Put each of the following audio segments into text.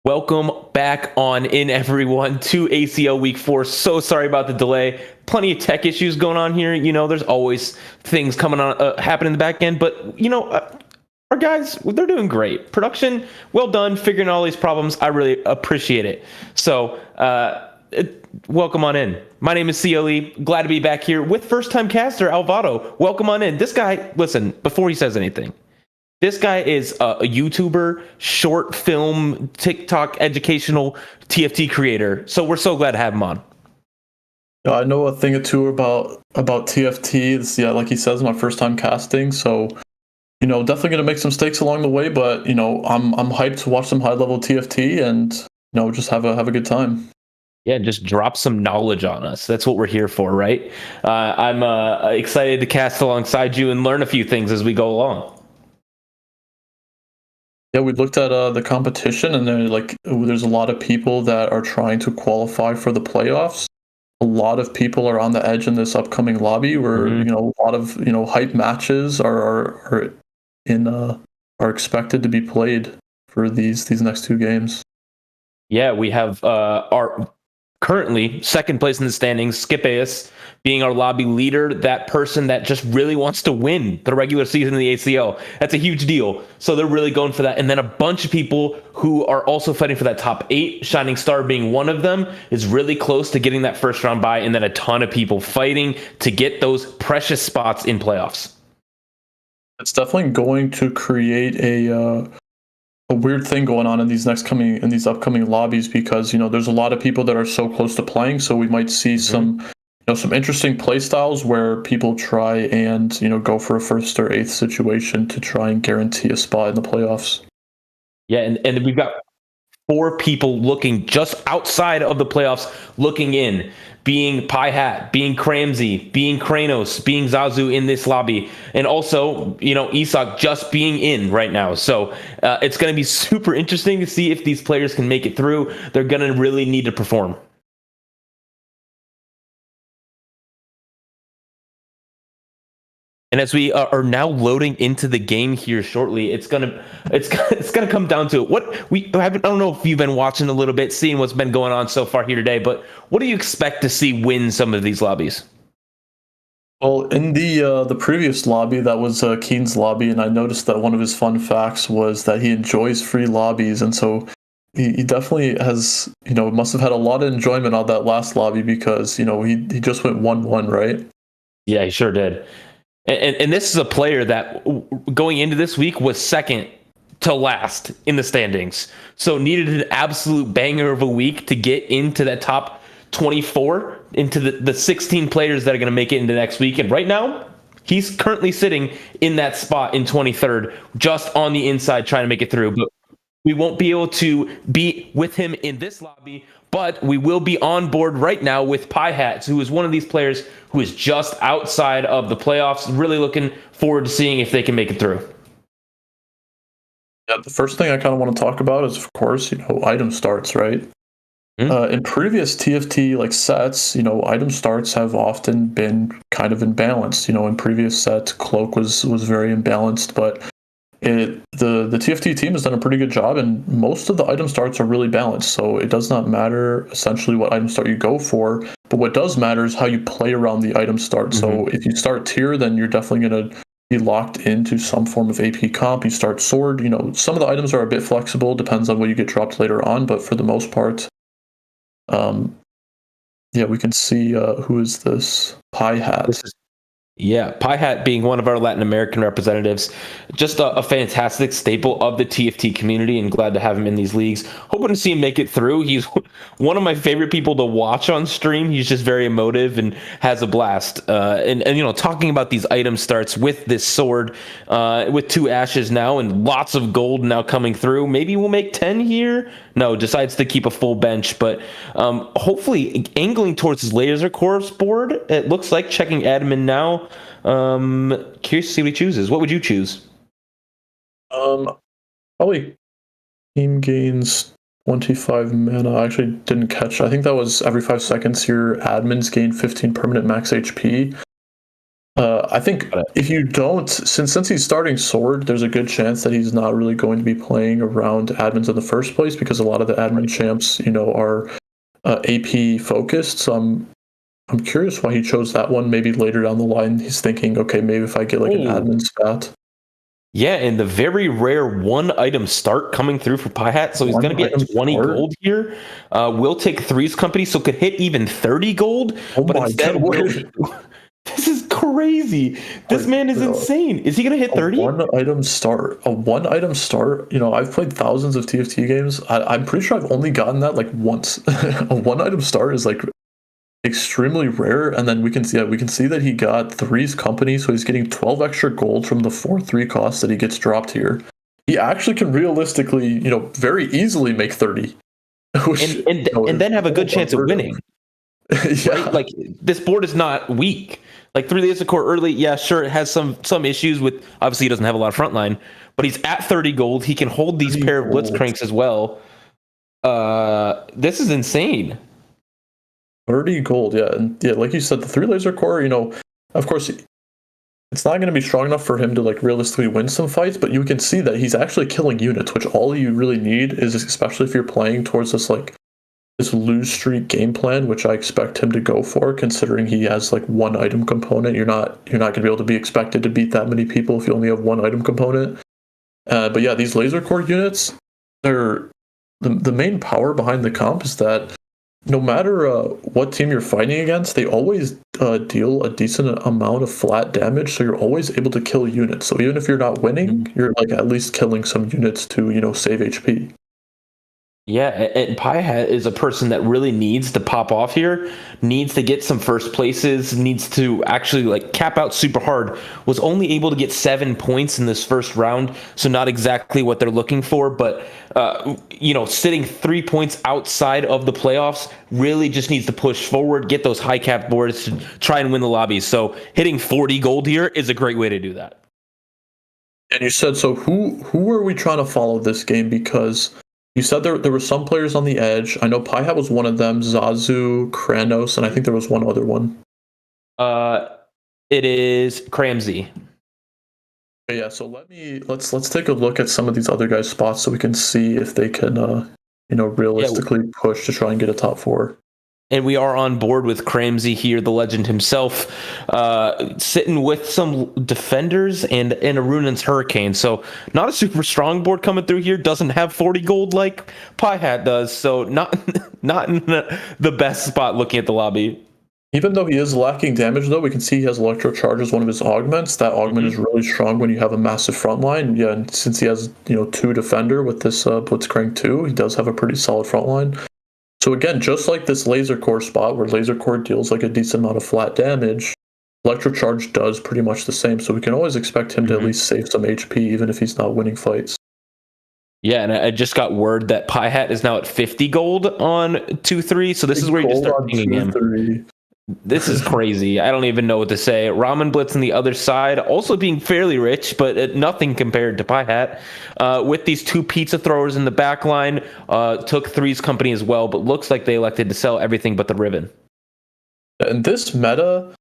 Welcome back on in, everyone, to ACL Week 4. So sorry about the delay. Plenty of tech issues going on here. There's always things coming on, happening in the back end. But, our guys, they're doing great. Production, well done, figuring all these problems. I really appreciate it. So, welcome on in. My name is CLE. Glad to be back here with first-time caster Alvaro. Welcome on in. This guy, listen, before he says anything, this guy is a YouTuber, short film, TikTok, educational TFT creator. So we're so glad to have him on. I know a thing or two about TFT. It's, like he says, my first time casting. So, definitely going to make some mistakes along the way. But I'm hyped to watch some high level TFT and just have a good time. Yeah, just drop some knowledge on us. That's what we're here for, right? I'm excited to cast alongside you and learn a few things as we go along. Yeah, we looked at the competition, and there's a lot of people that are trying to qualify for the playoffs. A lot of people are on the edge in this upcoming lobby, where a lot of hype matches are expected to be played for these next two games. Yeah, we have our currently second place in the standings, Skip Ace, being our lobby leader, that person that just really wants to win the regular season of the ACL. That's a huge deal. So they're really going for that. And then a bunch of people who are also fighting for that top 8, Shining Star being one of them, is really close to getting that first round bye. And then a ton of people fighting to get those precious spots in playoffs. It's definitely going to create a weird thing going on in these upcoming lobbies, because there's a lot of people that are so close to playing, so we might see some interesting play styles where people try and go for a first or 8th situation to try and guarantee a spot in the playoffs. Yeah, and we've got 4 people looking just outside of the playoffs, looking in, being Pie Hat, being Cramsey, being Kranos, being Zazu in this lobby, and also, Isak just being in right now. So it's going to be super interesting to see if these players can make it through. They're going to really need to perform. And as we are now loading into the game here shortly, it's gonna come down to I don't know if you've been watching a little bit, seeing what's been going on so far here today, but what do you expect to see win some of these lobbies? Well, in the previous lobby, that was Keen's lobby, and I noticed that one of his fun facts was that he enjoys free lobbies, and so he definitely has, must have had a lot of enjoyment on that last lobby, because he just went 1-1, right? Yeah, he sure did. And this is a player that going into this week was second to last in the standings. So needed an absolute banger of a week to get into that top 24, into the 16 players that are going to make it into next week. And right now, he's currently sitting in that spot in 23rd, just on the inside trying to make it through. But we won't be able to be with him in this lobby, but we will be on board right now with Pie Hats, who is one of these players who is just outside of the playoffs. Really looking forward to seeing if they can make it through. Yeah, the first thing I kind of want to talk about is, of course, item starts, right? In previous TFT sets, item starts have often been kind of imbalanced. In previous sets, Cloak was very imbalanced, but the TFT team has done a pretty good job, and most of the item starts are really balanced. So it does not matter essentially what item start you go for, but what does matter is how you play around the item start. So if you start tier, then you're definitely going to be locked into some form of AP comp. You start sword, some of the items are a bit flexible, depends on what you get dropped later on, but for the most part, we can see who is this Pie Hat. Yeah, Pie Hat being one of our Latin American representatives, just a fantastic staple of the TFT community, and glad to have him in these leagues. Hoping to see him make it through. He's one of my favorite people to watch on stream. He's just very emotive and has a blast. And talking about these item starts with this sword, with 2 ashes now and lots of gold now coming through. Maybe we'll make 10 here. No, decides to keep a full bench, but hopefully angling towards his laser course board. It looks like checking admin now. Curious to see what he chooses. What would you choose? Probably team gains 25 mana. I actually didn't catch. I think that was every 5 seconds your admins gain 15 permanent max HP. I think if you don't, since he's starting Sword, there's a good chance that he's not really going to be playing around admins in the first place because a lot of the admin champs, are AP focused. So I'm curious why he chose that one. Maybe later down the line, he's thinking, okay, maybe if I get like an admin spat. Yeah, and the very rare one item start coming through for Piehat, so he's going to be at 20 gold here. Will take threes company, so could hit even 30 gold. Oh but my instead, god! This is crazy. This man is insane. Is he going to hit 30? A one item start. I've played thousands of TFT games. I'm pretty sure I've only gotten that like once. A one item start is like extremely rare, and then we can see that he got threes company, so he's getting 12 extra gold from the 4-3 cost that he gets dropped here. He actually can realistically, very easily make 30. And then have a good chance of winning. Yeah. Right? Like, this board is not weak. Like, 3 Laser Core early, yeah, sure, it has some issues with, obviously he doesn't have a lot of frontline, but he's at 30 gold. He can hold these pair of Blitzcranks as well. This is insane. 30 gold, yeah. And yeah, like you said, the 3 Laser Core, of course, it's not going to be strong enough for him to like realistically win some fights, but you can see that he's actually killing units, which all you really need is, especially if you're playing towards this lose streak game plan, which I expect him to go for, considering he has like one item component. You're not going to be able to be expected to beat that many people if you only have one item component. But yeah, these Laser Core units, they're the main power behind the comp is that no matter what team you're fighting against, they always deal a decent amount of flat damage, so you're always able to kill units. So even if you're not winning, you're like at least killing some units to, save HP. Yeah, and Piehat is a person that really needs to pop off here, needs to get some first places, needs to actually like cap out super hard. Was only able to get 7 points in this first round, so not exactly what they're looking for, but sitting 3 points outside of the playoffs really just needs to push forward, get those high cap boards to try and win the lobbies. So hitting 40 gold here is a great way to do that. And you said, so who are we trying to follow this game? Because you said there were some players on the edge. I know Piehat was one of them, Zazu, Kranos, and I think there was one other one. It is Cramsey. Yeah, so let's take a look at some of these other guys' spots so we can see if they can realistically push to try and get a top 4. And we are on board with Cramsey here, the legend himself, sitting with some defenders and a Runan's Hurricane. So not a super strong board coming through here. Doesn't have 40 gold like Piehat does. So not in the best spot looking at the lobby. Even though he is lacking damage, though, we can see he has Electro Charge as one of his augments. That augment is really strong when you have a massive front line. Yeah, and since he has 2 defender with this Blitzcrank 2, he does have a pretty solid front line. So again, just like this Laser Core spot where Laser Core deals like a decent amount of flat damage, Electro Charge does pretty much the same. So we can always expect him to at least save some HP even if he's not winning fights. Yeah, and I just got word that Piehat is now at 50 gold on 2-3. So this is where you just start pinging him. This is crazy. I don't even know what to say. Ramen Blitz on the other side, also being fairly rich, but nothing compared to Piehat. With these 2 pizza throwers in the back line, took threes company as well, but looks like they elected to sell everything but the ribbon. And this meta,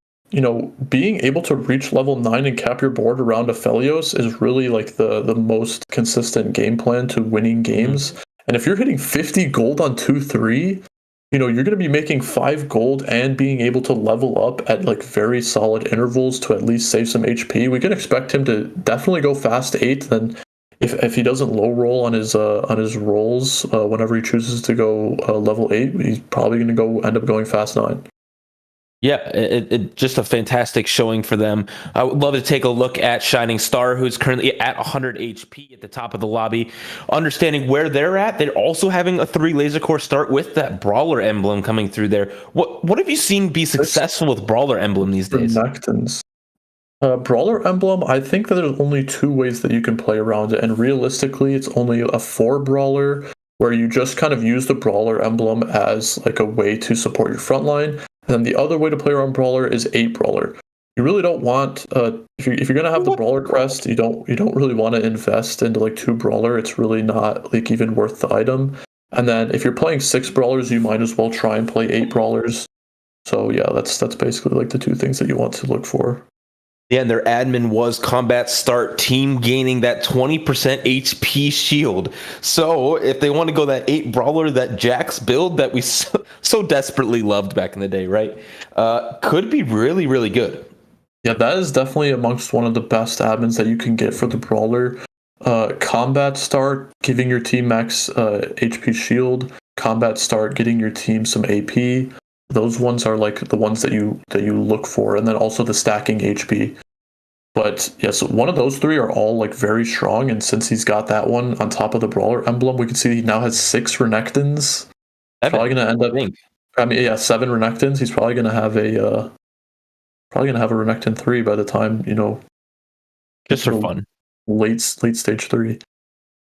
being able to reach level 9 and cap your board around Aphelios is really like the most consistent game plan to winning games. And if you're hitting 50 gold on 2-3, you're going to be making 5 gold and being able to level up at like very solid intervals to at least save some HP. We can expect him to definitely go fast 8. Then if he doesn't low roll on his rolls whenever he chooses to go level 8, he's probably going to end up going fast 9. Yeah, it just a fantastic showing for them. I would love to take a look at Shining Star, who's currently at 100 HP at the top of the lobby. Understanding where they're at, they're also having a 3 Laser Core start with that Brawler emblem coming through there. What have you seen be successful with Brawler emblem these days? Brawler emblem, I think that there's only 2 ways that you can play around it, and realistically, it's only a 4 Brawler where you just kind of use the Brawler emblem as like a way to support your front line. And then the other way to play around Brawler is 8 Brawler. You really don't want if you're gonna have the Brawler crest, you don't really want to invest into like 2 Brawler. It's really not like even worth the item. And then if you're playing 6 Brawlers, you might as well try and play 8 Brawlers. So yeah, that's basically like the 2 things that you want to look for. Yeah, and their admin was combat start team gaining that 20% HP shield. So if they want to go that 8 brawler, that Jax build that we so desperately loved back in the day, right? Could be really, really good. Yeah, that is definitely amongst one of the best admins that you can get for the brawler. Combat start, giving your team max HP shield. Combat start, getting your team some AP. Those ones are like the ones that you look for, and then also the stacking HP. But yes, one of those three are all like very strong, and since he's got that one on top of the brawler emblem, we can see he now has 6 Renekton's. Probably going to end up. I mean, yeah, 7 Renekton's. He's probably going to have a Renekton 3 by the time just for fun. Late stage 3.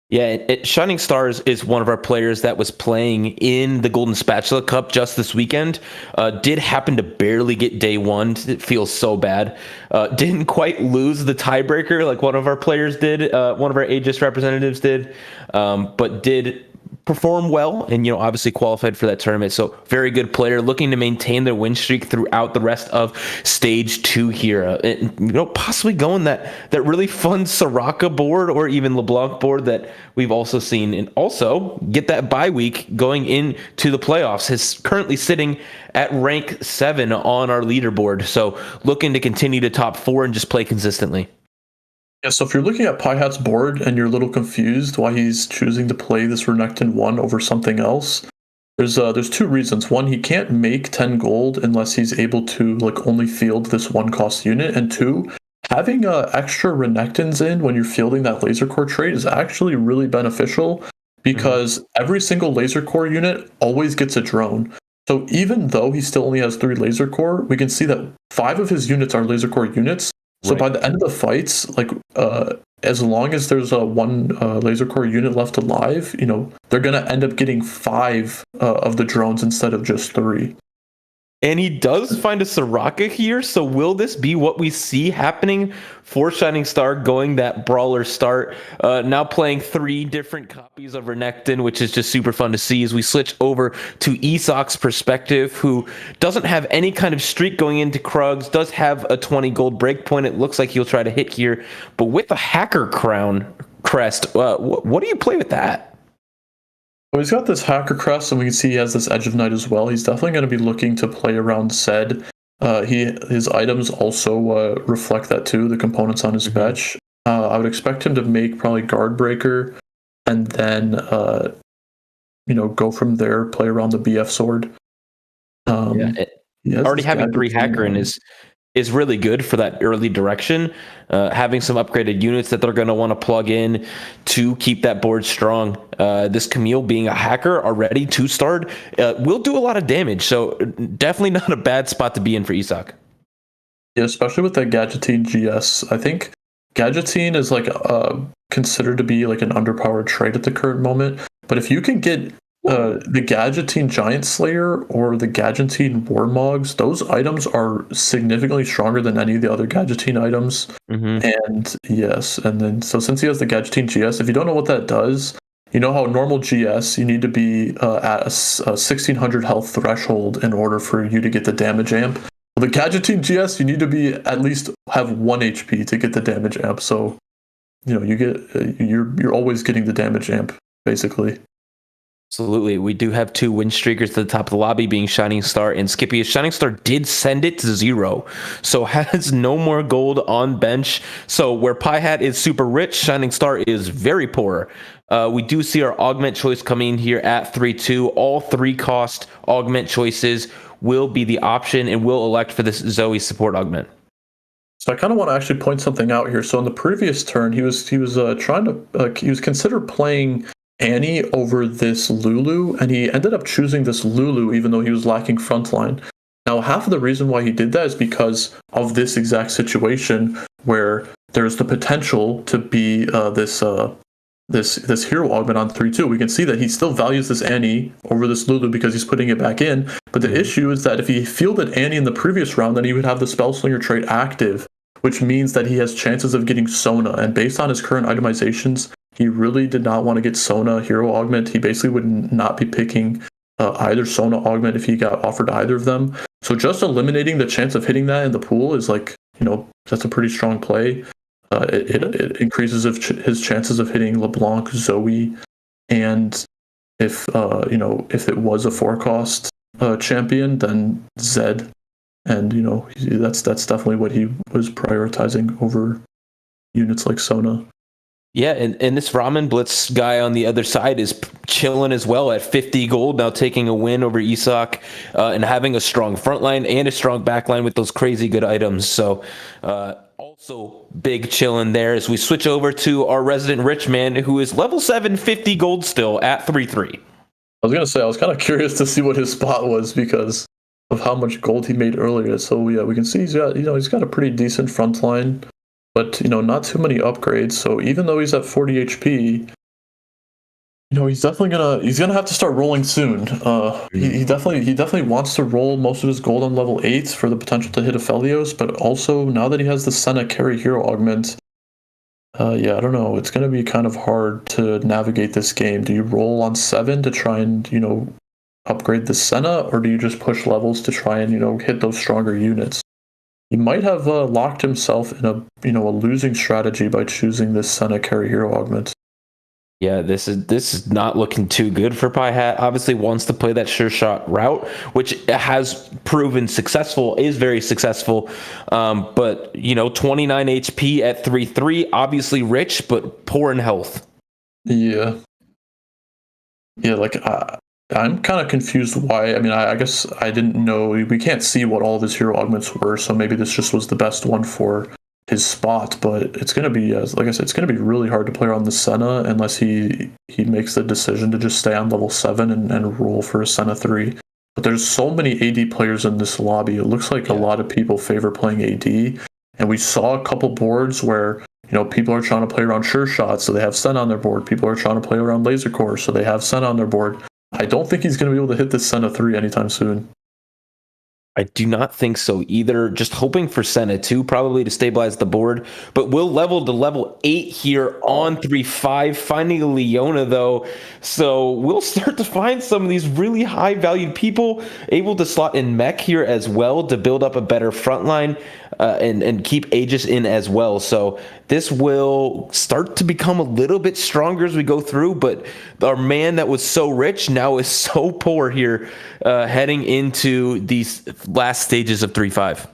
Yeah, Shining Stars is one of our players that was playing in the Golden Spatula Cup just this weekend. Did happen to barely get day 1. It feels so bad. Didn't quite lose the tiebreaker like one of our players did. One of our Aegis representatives did, but did perform well and obviously qualified for that tournament. So very good player, looking to maintain their win streak throughout the rest of stage 2 here. Possibly going that really fun Soraka board or even LeBlanc board that we've also seen, and also get that bye week going into the playoffs. Is currently sitting at rank 7 on our leaderboard. So looking to continue to top 4 and just play consistently. Yeah, so if you're looking at PieHat's board and you're a little confused why he's choosing to play this Renekton 1 over something else, there's 2 reasons. One, he can't make 10 gold unless he's able to only field this 1 cost unit, and 2, having extra Renektons in when you're fielding that laser core trait is actually really beneficial because every single laser core unit always gets a drone. So even though he still only has 3 laser core, we can see that 5 of his units are laser core units. So by the end of the fights, as long as there's one laser core unit left alive, they're gonna end up getting 5 of the drones instead of just 3. And he does find a Soraka here, so will this be what we see happening for Shining Star going that brawler start? Now playing 3 different copies of Renekton, which is just super fun to see as we switch over to Isok's perspective, who doesn't have any kind of streak going into Krugs, does have a 20 gold breakpoint. It looks like he'll try to hit here, but with the hacker crown crest, what do you play with that? Well, he's got this hacker crest, and we can see he has this Edge of Night as well. He's definitely going to be looking to play around Zed. His items also reflect that too, the components on his fetch. I would expect him to make probably Guard Breaker, and then go from there, play around the BF sword. Already having 3 hacker in is really good for that early direction. Having some upgraded units that they're going to want to plug in to keep that board strong. This Camille being a hacker already 2-starred will do a lot of damage. So definitely not a bad spot to be in for Isok. Yeah, especially with that Gadgettine GS. I think Gadgettine is considered to be an underpowered trait at the current moment. But if you can get the Gadgettine Giant Slayer or the Gadgettine Warmogs, those items are significantly stronger than any of the other Gadgettine items. And yes, and then so since he has the Gadgettine GS, if you don't know what that does, you know how normal GS, you need to be at a 1600 health threshold in order for you to get the damage amp. Well, the Gadgettine GS, you need to be at least have 1 HP to get the damage amp. So, you're always getting the damage amp, basically. Absolutely. We do have 2 win streakers to the top of the lobby, being Shining Star and Skippy. Shining Star did send it to 0, so has no more gold on bench. So where PieHat is super rich, Shining Star is very poor. We do see our augment choice coming in here at 3-2. All 3 cost augment choices will be the option, and will elect for this Zoe support augment. So I kind of want to actually point something out here. So in the previous turn, he was considered playing Annie over this Lulu, and he ended up choosing this Lulu even though he was lacking frontline. Now, half of the reason why he did that is because of this exact situation where there's the potential to be this hero augment on 3-2. We can see that he still values this Annie over this Lulu because he's putting it back in. But the issue is that if he fielded Annie in the previous round, then he would have the Spellslinger trait active, which means that he has chances of getting Sona. And based on his current itemizations, he really did not want to get Sona hero augment. He basically would not be picking either Sona augment if he got offered either of them. So just eliminating the chance of hitting that in the pool is that's a pretty strong play. It increases his chances of hitting LeBlanc, Zoe, and if it was a 4-cost champion, then Zed, and that's definitely what he was prioritizing over units like Sona. Yeah, and this Ramen Blitz guy on the other side is chilling as well at 50 gold, now taking a win over Isak and having a strong front line and a strong back line with those crazy good items. So also big chilling there as we switch over to our resident rich man who is level 7, 50 gold still at 3-3. I was going to say, I was kind of curious to see what his spot was because of how much gold he made earlier. So yeah, we can see he's got a pretty decent front line. But not too many upgrades. So even though he's at 40 HP, he's gonna have to start rolling soon. He definitely wants to roll most of his gold on level 8 for the potential to hit Aphelios. But also now that he has the Senna carry hero augment, I don't know. It's gonna be kind of hard to navigate this game. Do you roll on 7 to try and upgrade the Senna, or do you just push levels to try and hit those stronger units? He might have locked himself in a losing strategy by choosing this Senna carry hero augment. Yeah, this is not looking too good for Pi-Hat. Obviously wants to play that sure shot route, which has proven successful, is very successful. But 29 HP at 3-3, obviously rich, but poor in health. Yeah. Yeah, I'm kind of confused why. I mean, I guess I didn't know. We can't see what all of his hero augments were, so maybe this just was the best one for his spot. But it's going to be, like I said, it's going to be really hard to play around the Senna unless he makes the decision to just stay on level 7 and roll for a Senna 3. But there's so many AD players in this lobby. It looks like a lot of people favor playing AD. And we saw a couple boards where people are trying to play around sure shots, so they have Senna on their board. People are trying to play around laser core, so they have Senna on their board. I don't think he's going to be able to hit this Senna 3 anytime soon. I do not think so either. Just hoping for Senna 2 probably to stabilize the board. But we'll level to level 8 here on 3-5, finding a Leona though. So we'll start to find some of these really high valued people able to slot in mech here as well to build up a better front line and keep Aegis in as well. So this will start to become a little bit stronger as we go through, but our man that was so rich now is so poor here heading into these last stages of 3-5.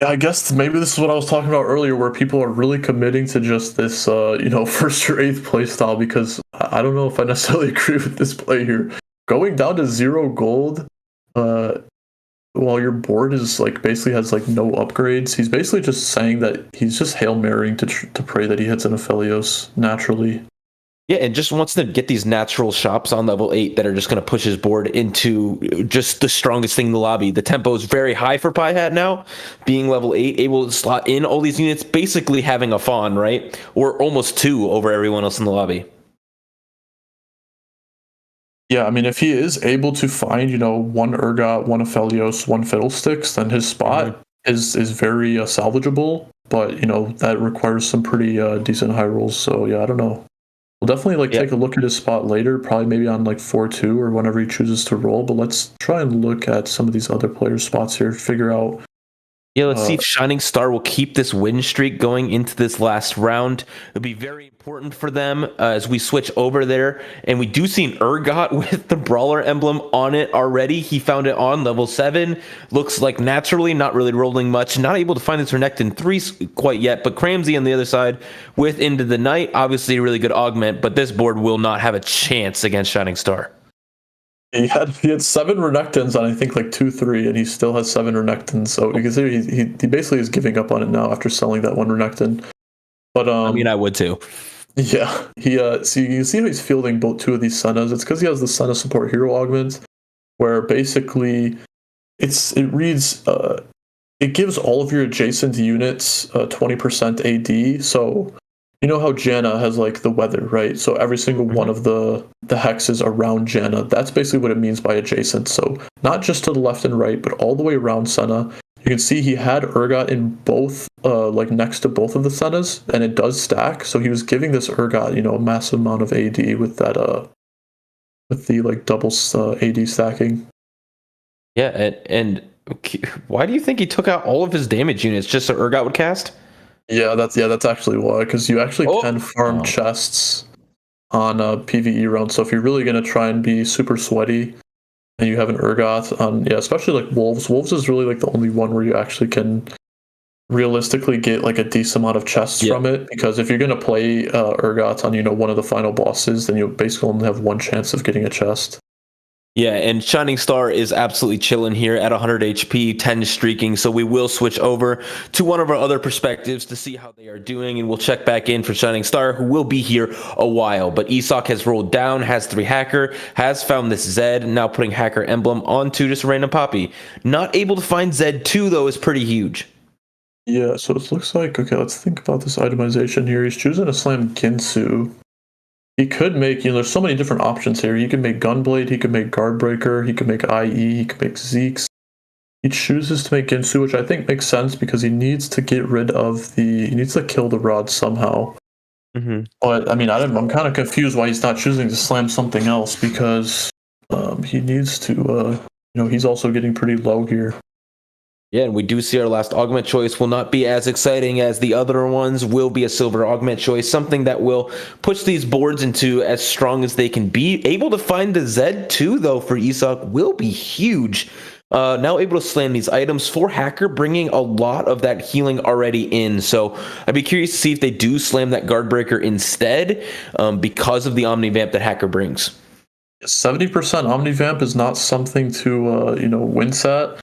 I guess maybe this is what I was talking about earlier, where people are really committing to just this, first or 8th play style, because I don't know if I necessarily agree with this play here. Going down to 0 gold, while your board is basically has no upgrades, he's basically just saying that he's just Hail Marrying to pray that he hits an Aphelios naturally. Yeah, and just wants to get these natural shops on level 8 that are just going to push his board into just the strongest thing in the lobby. The tempo is very high for Pi-Hat now, being level 8, able to slot in all these units, basically having a Fawn, right? Or almost 2 over everyone else in the lobby. Yeah, I mean, if he is able to find, one Urgot, one Aphelios, one Fiddlesticks, then his spot is very salvageable. But, that requires some pretty decent high rolls. So, yeah, I don't know. We'll definitely take a look at his spot later, probably maybe on 4-2 or whenever he chooses to roll. But let's try and look at some of these other players' spots here, figure out. Yeah, let's see if Shining Star will keep this win streak going into this last round. It'll be very important for them as we switch over there. And we do see an Urgot with the Brawler emblem on it already. He found it on level 7. Looks like naturally, not really rolling much. Not able to find his Renekton 3 quite yet. But Cramsey on the other side with Into the Night. Obviously a really good augment, but this board will not have a chance against Shining Star. He had 7 Renektons on I think 2-3, and he still has 7 Renektons. So you can see he basically is giving up on it now after selling that one Renekton. But I mean, I would too. Yeah, he so you can see how he's fielding both 2 of these Sennas. It's because he has the Senna support hero augment, where basically it reads it gives all of your adjacent units 20% AD. So you know how Janna has the weather, right? So every single one of the hexes around Janna, that's basically what it means by adjacent. So not just to the left and right, but all the way around Senna. You can see he had Urgot in both, next to both of the Sennas, and it does stack. So he was giving this Urgot, a massive amount of AD with that, with the double AD stacking. Yeah, and Okay. Why do you think he took out all of his damage units just so Urgot would cast? Yeah, that's actually why, because you actually can Oh. farm chests on PvE rounds. So if you're really gonna try and be super sweaty and you have an Urgot on, yeah, especially like wolves. Wolves is really like the only one where you actually can realistically get like a decent amount of chests Yeah. from it. Because if you're gonna play Urgot on one of the final bosses, then you basically only have one chance of getting a chest. Yeah, and Shining Star is absolutely chilling here at 100 HP, 10 streaking. So we will switch over to one of our other perspectives to see how they are doing, and we'll check back in for Shining Star, who will be here a while. But Isak has rolled down, has 3 Hacker, has found this Zed, now putting Hacker emblem onto just a random Poppy. Not able to find Zed 2, though, is pretty huge. Yeah, so it looks like, okay, let's think about this itemization here. He's choosing to slam Ginsu. He could make, there's so many different options here. He could make Gunblade, he could make Guardbreaker, he could make IE, he could make Zeeks. He chooses to make Ginsu, which I think makes sense because he needs to get rid of he needs to kill the rod somehow. Mm-hmm. But I mean, I'm kind of confused why he's not choosing to slam something else because he needs to, he's also getting pretty low here. Yeah, and we do see our last augment choice will not be as exciting as the other ones, will be a silver augment choice, something that will push these boards into as strong as they can be. Able to find the Z2, though, for Isak will be huge. Now able to slam these items for Hacker, bringing a lot of that healing already in. So I'd be curious to see if they do slam that Guardbreaker instead because of the Omnivamp that Hacker brings. 70% Omnivamp is not something to, wince at.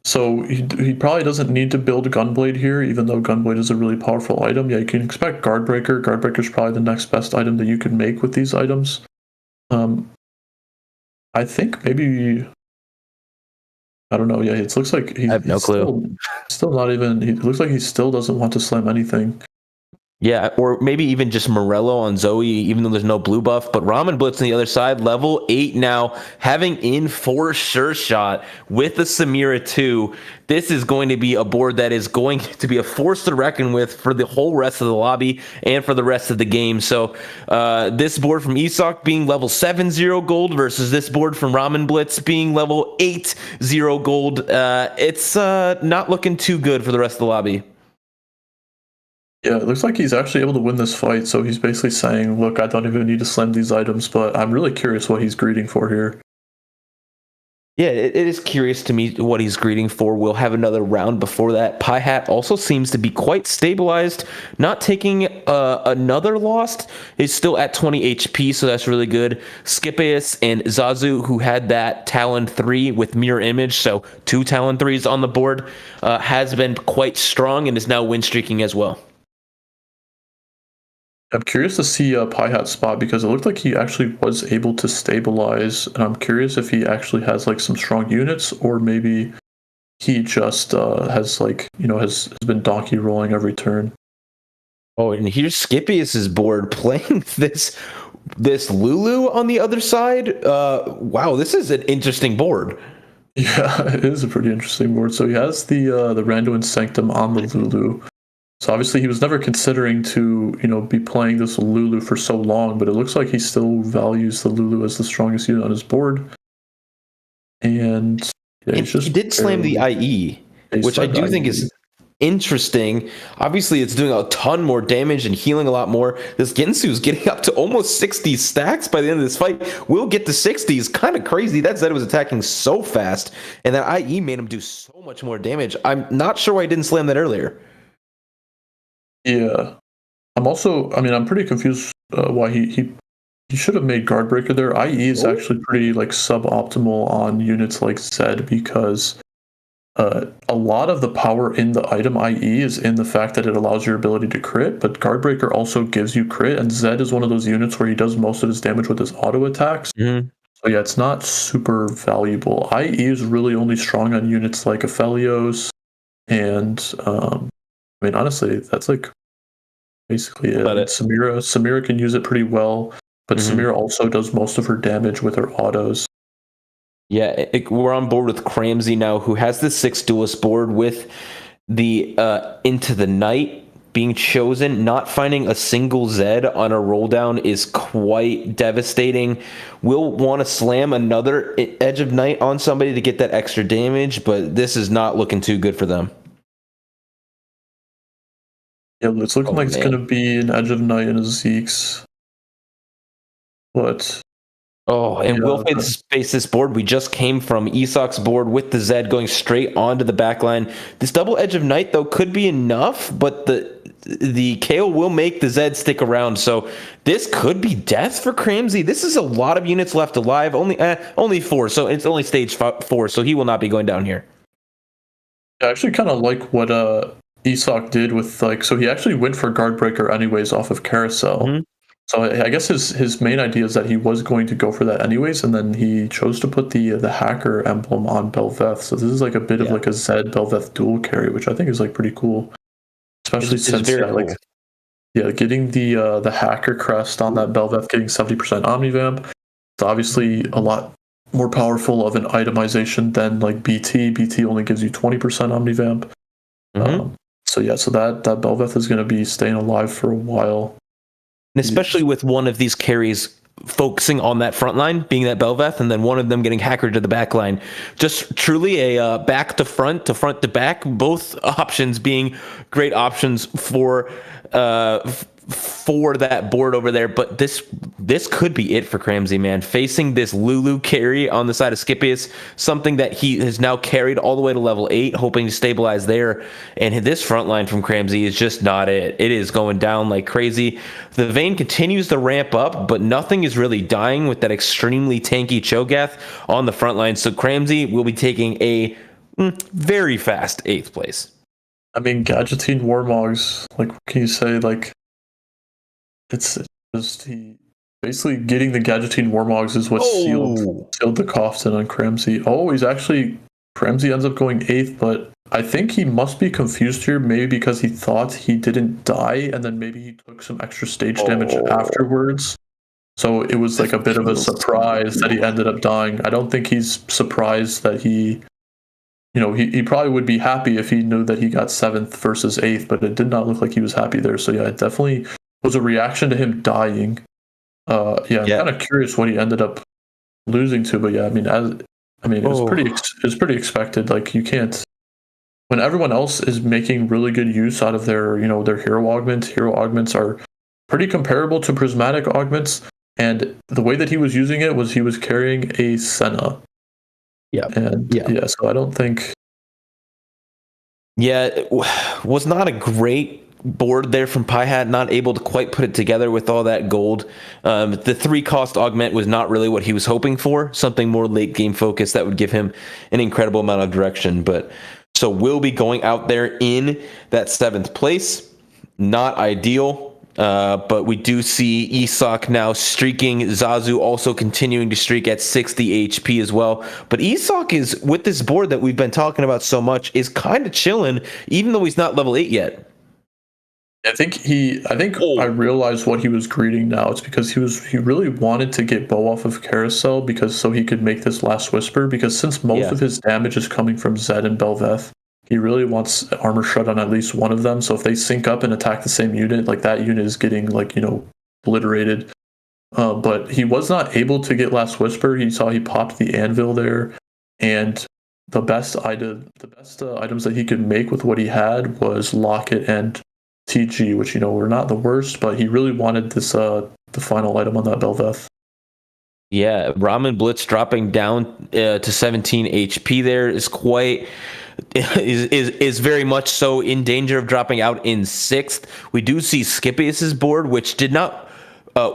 So he probably doesn't need to build Gunblade here, even though Gunblade is a really powerful item. Yeah, you can expect Guardbreaker. Guardbreaker is probably the next best item that you can make with these items. I think maybe, I don't know. Yeah, it looks like I have no clue. Still not even. It looks like he still doesn't want to slam anything. Yeah, or maybe even just Morello on Zoe, even though there's no blue buff. But Ramen Blitz on the other side, level 8 now, having in for sure shot with the Samira 2. This is going to be a board that is going to be a force to reckon with for the whole rest of the lobby and for the rest of the game. So this board from Isak being level 7-0 gold versus this board from Ramen Blitz being level 8-0 gold. It's not looking too good for the rest of the lobby. Yeah, it looks like he's actually able to win this fight. So he's basically saying, look, I don't even need to slam these items, but I'm really curious what he's greeting for here. Yeah, it is curious to me what he's greeting for. We'll have another round before that. Pie Hat also seems to be quite stabilized, not taking another loss. He's still at 20 HP, so that's really good. Skipeus and Zazu, who had that Talon 3 with Mirror Image, so 2 Talon 3s on the board, has been quite strong and is now win streaking as well. I'm curious to see Pie Hat's spot because it looked like he actually was able to stabilize, and I'm curious if he actually has like some strong units, or maybe he just has has been donkey rolling every turn. Oh, and here's Skipeus's board playing this Lulu on the other side. Wow, this is an interesting board. Yeah, it is a pretty interesting board. So he has the Randuin Sanctum on the Lulu. So obviously he was never considering to, be playing this Lulu for so long, but it looks like he still values the Lulu as the strongest unit on his board. And yeah, he did slam the IE, which I do think is interesting. Obviously, it's doing a ton more damage and healing a lot more. This Ginsu's getting up to almost 60 stacks by the end of this fight. We'll get to 60s. Kind of crazy. That Zed was attacking so fast, and that IE made him do so much more damage. I'm not sure why he didn't slam that earlier. Yeah. I'm pretty confused why he should have made Guardbreaker there. IE is actually pretty suboptimal on units like Zed because a lot of the power in the item IE is in the fact that it allows your ability to crit, but Guardbreaker also gives you crit, and Zed is one of those units where he does most of his damage with his auto attacks. Mm-hmm. So yeah, it's not super valuable. IE is really only strong on units like Aphelios, and honestly, that's basically it. Samira can use it pretty well, but Samira also does most of her damage with her autos. Yeah, we're on board with Cramsey now, who has the 6 duelist board with the Into the Night being chosen, not finding a single Zed on a roll down is quite devastating. We'll want to slam another Edge of Night on somebody to get that extra damage, but this is not looking too good for them. Yeah, it's looking like it's going to be an Edge of Night and a Zeke's. But and we'll face this board. We just came from Esok's board with the Zed going straight onto the back line. This double Edge of Night, though, could be enough, but the KO will make the Zed stick around. So this could be death for Cramsey. This is a lot of units left alive. Only 4, so it's only stage 4, so he will not be going down here. I actually kind of like what Esok did with, so he actually went for Guardbreaker anyways off of Carousel. Mm-hmm. So I guess his main idea is that he was going to go for that anyways, and then he chose to put the hacker emblem on Bel'Veth. So this is like a bit of like a Zed Bel'Veth dual carry, which I think is like pretty cool. Especially since getting the hacker crest on that Bel'Veth, getting 70% Omnivamp. It's obviously a lot more powerful of an itemization than like BT. BT only gives you 20% Omnivamp. Mm-hmm. So that Bel'Veth is going to be staying alive for a while. And especially with one of these carries focusing on that front line, being that Bel'Veth, and then one of them getting hackered to the back line. Just truly a back to front to back, both options being great options for that board over there. But this could be it for Cramsey, man. Facing this Lulu carry on the side of Scipius, something that he has now carried all the way to level 8, hoping to stabilize there. And this front line from Cramsey is just not it. It is going down like crazy. The Vayne continues to ramp up, but nothing is really dying with that extremely tanky Cho'Gath on the front line. So Cramsey will be taking a very fast 8th place. I mean, Gadgeting Warmogs, like, what can you say? Like, it's just he basically getting the Gadgeting Warmogs is what sealed the Kofton on Cramsey. Cramsey ends up going 8th, but I think he must be confused here, maybe because he thought he didn't die, and then maybe he took some extra stage damage afterwards. So it was like a bit of a surprise that he ended up dying. I don't think he's surprised that he probably would be happy if he knew that he got 7th versus 8th, but it did not look like he was happy there. So yeah, it definitely was a reaction to him dying. I'm kind of curious what he ended up losing to, but yeah, it was pretty expected. Like, you can't, when everyone else is making really good use out of their hero augments are pretty comparable to prismatic augments, and the way that he was using it was he was carrying a Senna. So I don't think. Yeah, it was not a great board there from Pi-Hat, not able to quite put it together with all that gold. The 3-cost augment was not really what he was hoping for, something more late game focused that would give him an incredible amount of direction. But so we'll be going out there in that 7th place. Not ideal. But we do see Esok now streaking. Zazu also continuing to streak at 60 HP as well. But Esok is, with this board that we've been talking about so much, is kind of chilling, even though he's not level 8 yet. I realized what he was greeting now. It's because he really wanted to get Bow off of Carousel so he could make this last Whisper, because since most of his damage is coming from Zed and Bel'Veth, he really wants armor shut on at least one of them. So if they sync up and attack the same unit, like, that unit is getting obliterated. But he was not able to get Last Whisper. He popped the Anvil there, and the best items that he could make with what he had was Locket and TG, which were not the worst, but he really wanted this the final item on that Bel'Veth. Yeah, Ramen Blitz dropping down to 17 HP there is very much so in danger of dropping out in 6th. We do see Scipius's board, which did not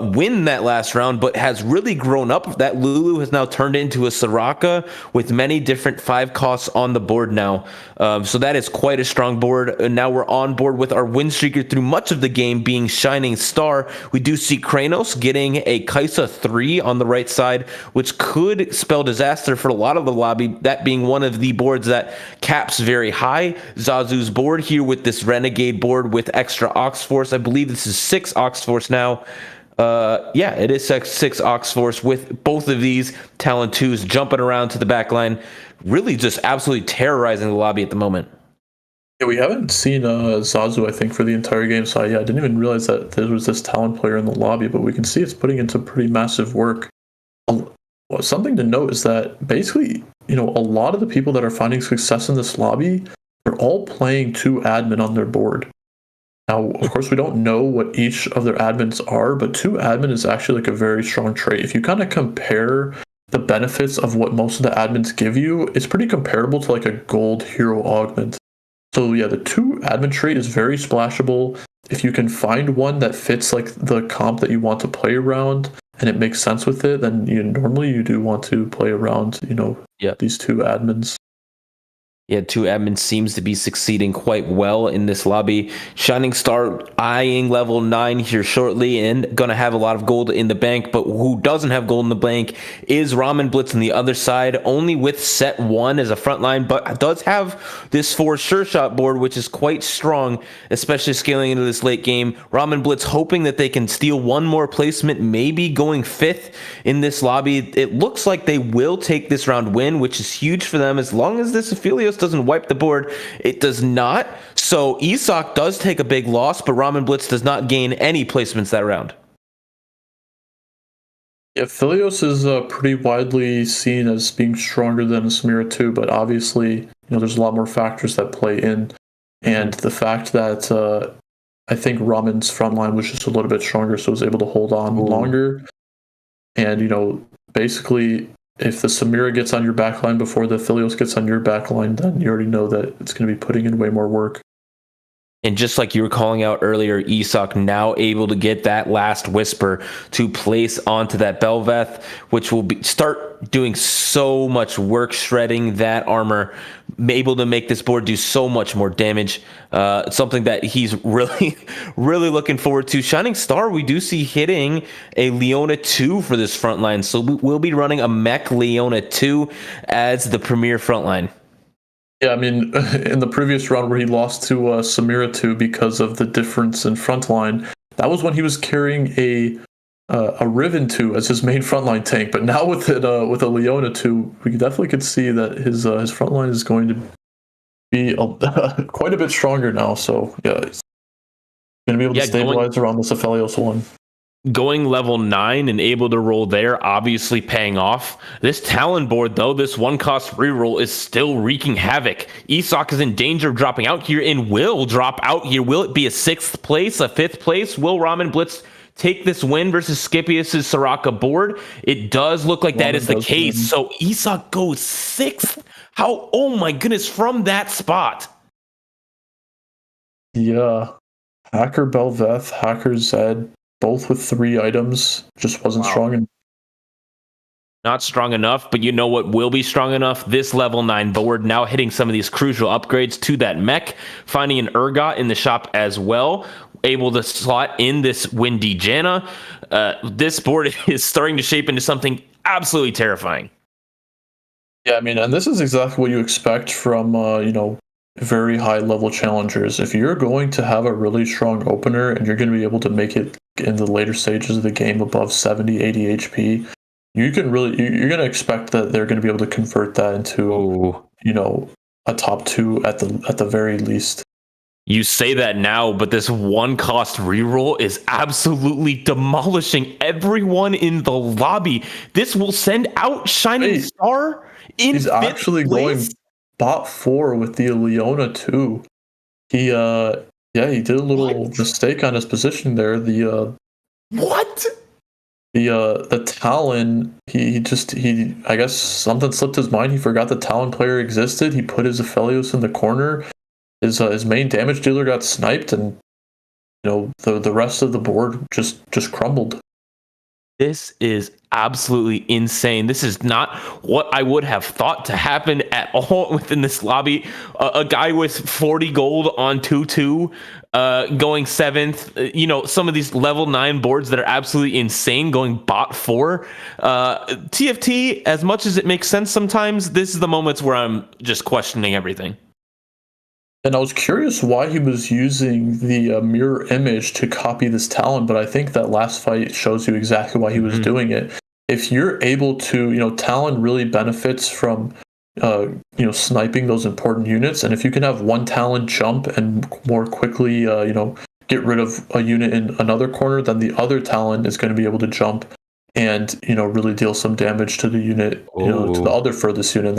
win that last round, but has really grown up. That Lulu has now turned into a Soraka with many different 5 costs on the board now. So that is quite a strong board. And now we're on board with our win streaker through much of the game being Shining Star. We do see Kranos getting a Kaisa 3 on the right side, which could spell disaster for a lot of the lobby, that being one of the boards that caps very high. Zazu's board here with this Renegade board with extra Ox Force. I believe this is 6 Ox Force now. It is 6 Ox Force with both of these Talon 2s jumping around to the back line, really just absolutely terrorizing the lobby at the moment. Yeah, we haven't seen Zazu, I think, for the entire game. So yeah, I didn't even realize that there was this talent player in the lobby, but we can see it's putting in some pretty massive work. Well, something to note is that basically, a lot of the people that are finding success in this lobby are all playing 2 admin on their board. Now, of course, we don't know what each of their admins are, but 2 admin is actually like a very strong trait. If you kind of compare the benefits of what most of the admins give you, it's pretty comparable to like a gold hero augment. So yeah, the 2 admin trait is very splashable. If you can find one that fits like the comp that you want to play around and it makes sense with it, then normally you do want to play around, these 2 admins. Yeah, 2 admins seems to be succeeding quite well in this lobby. Shining Star eyeing level 9 here shortly and going to have a lot of gold in the bank, but who doesn't have gold in the bank is Ramen Blitz on the other side, only with set 1 as a front line, but does have this 4 sure shot board, which is quite strong, especially scaling into this late game. Ramen Blitz hoping that they can steal one more placement, maybe going 5th in this lobby. It looks like they will take this round win, which is huge for them as long as this Aphelios doesn't wipe the board. It does not. So Isak does take a big loss, but Ramen Blitz does not gain any placements that round. Yeah, Philios is pretty widely seen as being stronger than Samira too, but obviously, there's a lot more factors that play in. And the fact that I think Ramen's front line was just a little bit stronger, so was able to hold on longer. And, basically, if the Samira gets on your backline before the Philios gets on your backline, then you already know that it's going to be putting in way more work. And just like you were calling out earlier, Isak now able to get that last whisper to place onto that Belveth, which will start doing so much work shredding that armor, able to make this board do so much more damage. Something that he's really, really looking forward to. Shining Star, we do see hitting a Leona 2 for this front line. So we'll be running a Mech Leona 2 as the premier front line. Yeah, I mean, in the previous round where he lost to Samira 2 because of the difference in frontline, that was when he was carrying a Riven 2 as his main frontline tank. But now with a Leona 2, we definitely could see that his frontline is going to be quite a bit stronger now. So yeah, he's going to be able to stabilize around this Aphelios 1. Going level 9 and able to roll there, obviously paying off. This Talon board, though, this 1-cost reroll is still wreaking havoc. Isak is in danger of dropping out here and will drop out here. Will it be a 6th place, a 5th place? Will Ramen Blitz take this win versus Scipius' Soraka board? It does look like that is the case. Win. So Isak goes 6th. How? Oh my goodness, from that spot. Yeah. Hacker Belveth, Hacker Zed, both with 3 items, just wasn't strong enough. Not strong enough, but you know what will be strong enough? This level 9 board, now hitting some of these crucial upgrades to that mech, finding an Urgot in the shop as well, able to slot in this Windy Janna. This board is starting to shape into something absolutely terrifying. Yeah, I mean, and this is exactly what you expect from, very high level challengers. If you're going to have a really strong opener and you're going to be able to make it in the later stages of the game above 70, 80 HP, you're going to expect that they're going to be able to convert that into, a top 2 at the very least. You say that now, but this 1-cost reroll is absolutely demolishing everyone in the lobby. This will send out Shining Star in He's actually going bot 4 with the Leona 2. He did a little mistake on his position there. The Talon, he I guess something slipped his mind. He forgot the Talon player existed. He put his Aphelios in the corner. His main damage dealer got sniped, and the rest of the board just crumbled. This is absolutely insane. This is not what I would have thought to happen at all within this lobby. A guy with 40 gold on 2-2, going 7th. Some of these level 9 boards that are absolutely insane, going bot 4. TFT, as much as it makes sense sometimes, this is the moments where I'm just questioning everything. And I was curious why he was using the mirror image to copy this Talon, but I think that last fight shows you exactly why he was doing it. If you're able to, Talon really benefits from, sniping those important units. And if you can have one talent jump and more quickly, get rid of a unit in another corner, then the other talent is going to be able to jump and really deal some damage to the unit, to the other furthest unit. And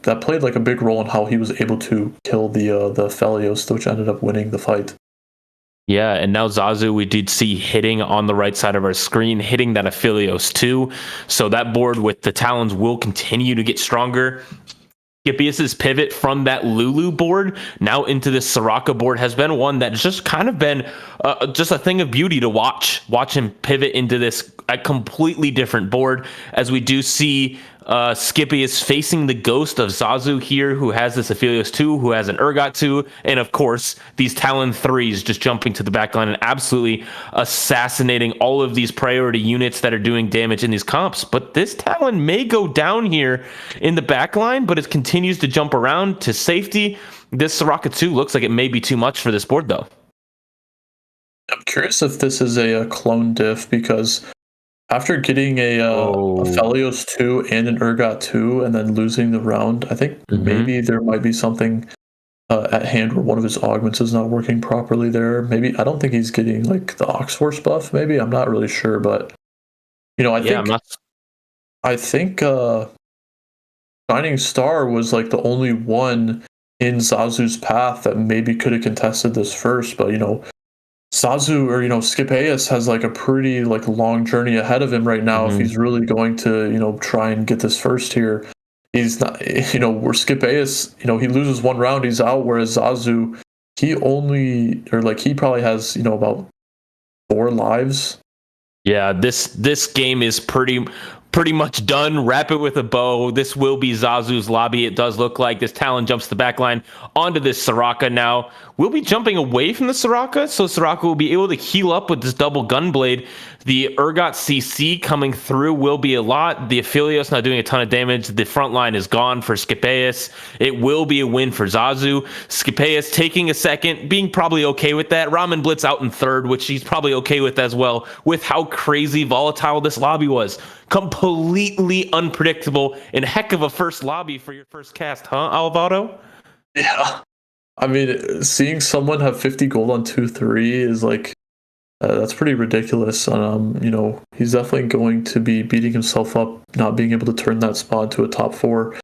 that played like a big role in how he was able to kill the Felios, which ended up winning the fight. Yeah, and now Zazu, we did see hitting on the right side of our screen, hitting that Aphelios too. So that board with the Talons will continue to get stronger. Scipius's pivot from that Lulu board now into this Soraka board has been one that's just kind of been just a thing of beauty to watch. Watch him pivot into this a completely different board, as we do see Scipius facing the ghost of Zazu here, who has this Aphelios 2, who has an Urgot 2, and of course, these Talon 3s just jumping to the backline and absolutely assassinating all of these priority units that are doing damage in these comps. But this Talon may go down here in the backline, but it continues to jump around to safety. This Soraka 2 looks like it may be too much for this board, though. I'm curious if this is a clone diff, because after getting a Felios 2 and an Urgot 2 and then losing the round, I think maybe there might be something at hand where one of his augments is not working properly there. Maybe, I don't think he's getting like the Oxforce buff, maybe. I'm not really sure, but I think Shining Star was like the only one in Zazu's path that maybe could have contested this first, but Zazu or Scipius has like a pretty like long journey ahead of him right now. If he's really going to try and get this first here, he's not. Where Scipius, he loses one round, he's out. Whereas Zazu, he probably has about 4 lives. Yeah, this game is pretty much done. Wrap it with a bow. This will be Zazu's lobby. It does look like this Talon jumps the backline onto this Soraka now. We'll be jumping away from the Soraka, so Soraka will be able to heal up with this double gunblade. The Urgot CC coming through will be a lot. The Aphelios not doing a ton of damage. The front line is gone for Scipius. It will be a win for Zazu. Scipius taking a second, being probably okay with that. Ramen Blitz out in third, which he's probably okay with as well, with how crazy volatile this lobby was. Completely unpredictable, and heck of a first lobby for your first cast, huh, Alvaro? Yeah. I mean, seeing someone have 50 gold on 2-3 is like, that's pretty ridiculous. He's definitely going to be beating himself up, not being able to turn that spot to a top 4.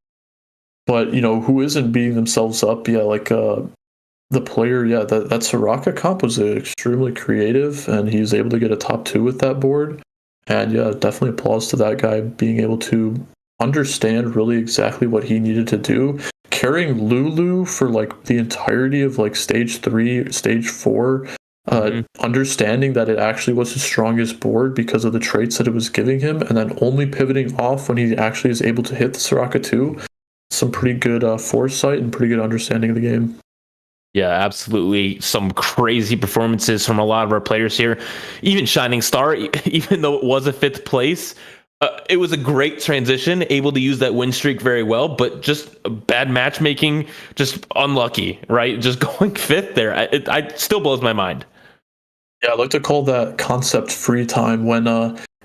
But, who isn't beating themselves up? Yeah, like the player, yeah, that Soraka comp was extremely creative, and he was able to get a top 2 with that board. And yeah, definitely applause to that guy being able to understand really exactly what he needed to do. Carrying Lulu for like the entirety of like stage 3, stage 4, understanding that it actually was his strongest board because of the traits that it was giving him, and then only pivoting off when he actually is able to hit the Soraka 2. Some pretty good foresight and pretty good understanding of the game. Yeah, absolutely. Some crazy performances from a lot of our players here. Even Shining Star, even though it was a 5th place, it was a great transition, able to use that win streak very well, but just bad matchmaking, just unlucky, right? Just going 5th there. It still blows my mind. Yeah, I like to call that concept free time, when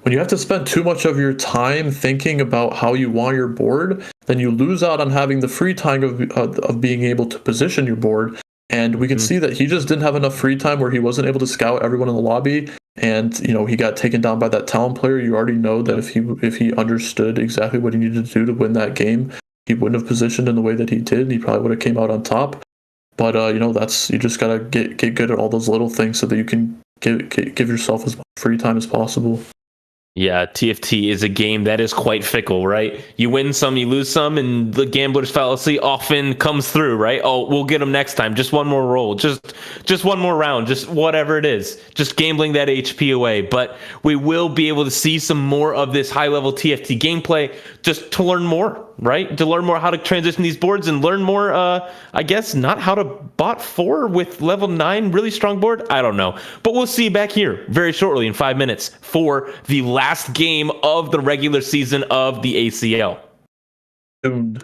you have to spend too much of your time thinking about how you want your board, then you lose out on having the free time of being able to position your board. And we can see that he just didn't have enough free time where he wasn't able to scout everyone in the lobby, and he got taken down by that Talon player. You already know that if he understood exactly what he needed to do to win that game, he wouldn't have positioned in the way that he did. He probably would have came out on top. But you just gotta get good at all those little things so that you can give yourself as much free time as possible. Yeah, TFT is a game that is quite fickle, right? You win some, you lose some, and the gambler's fallacy often comes through, right? Oh, we'll get them next time. Just one more roll, just one more round, just whatever it is. Just gambling that HP away. But we will be able to see some more of this high-level TFT gameplay just to learn more, right? To learn more how to transition these boards and learn more, I guess, not how to bot 4 with level 9 really strong board. I don't know. But we'll see you back here very shortly in 5 minutes for the last game of the regular season of the ACL. Soon.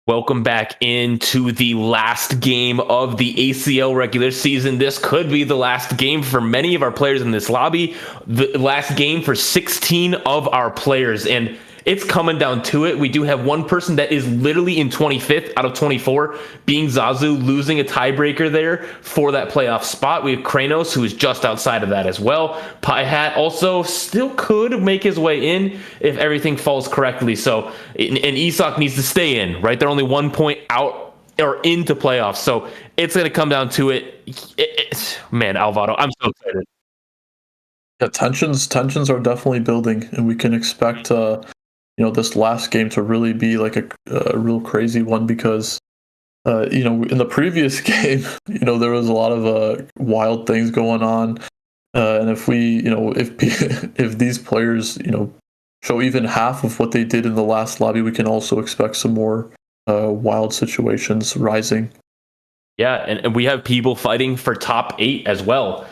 Welcome back into the last game of the ACL regular season. This could be the last game for many of our players in this lobby, the last game for 16 of our players, and it's coming down to it. We do have one person that is literally in 25th out of 24, being Zazu, losing a tiebreaker there for that playoff spot. We have Kranos, who is just outside of that as well. Pie Hat also still could make his way in if everything falls correctly. So, and Isak needs to stay in, right? They're only 1 point out or into playoffs. So it's going to come down to it. Man, Alvaro, I'm so excited. Yeah, tensions are definitely building, and we can expect this last game to really be like a real crazy one because in the previous game, there was a lot of wild things going on, and if we, if these players, show even half of what they did in the last lobby, we can also expect some more wild situations rising. Yeah, and we have people fighting for top 8 as well.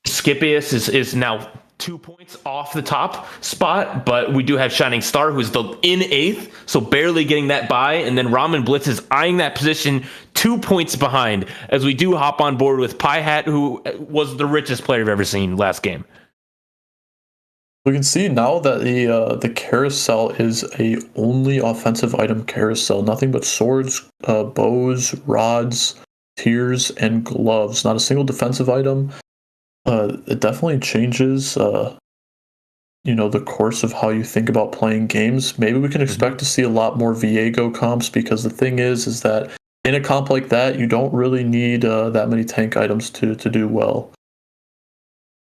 Scipius is now 2 points off the top spot, but we do have Shining Star, who's in 8th, so barely getting that by, and then Ramen Blitz is eyeing that position 2 points behind, as we do hop on board with Pie Hat, who was the richest player I've ever seen last game. We can see now that the carousel is a only offensive item carousel, nothing but swords, bows, rods, tears, and gloves. Not a single defensive item. It definitely changes, the course of how you think about playing games. Maybe we can expect to see a lot more Viego comps, because the thing is that in a comp like that, you don't really need that many tank items to do well.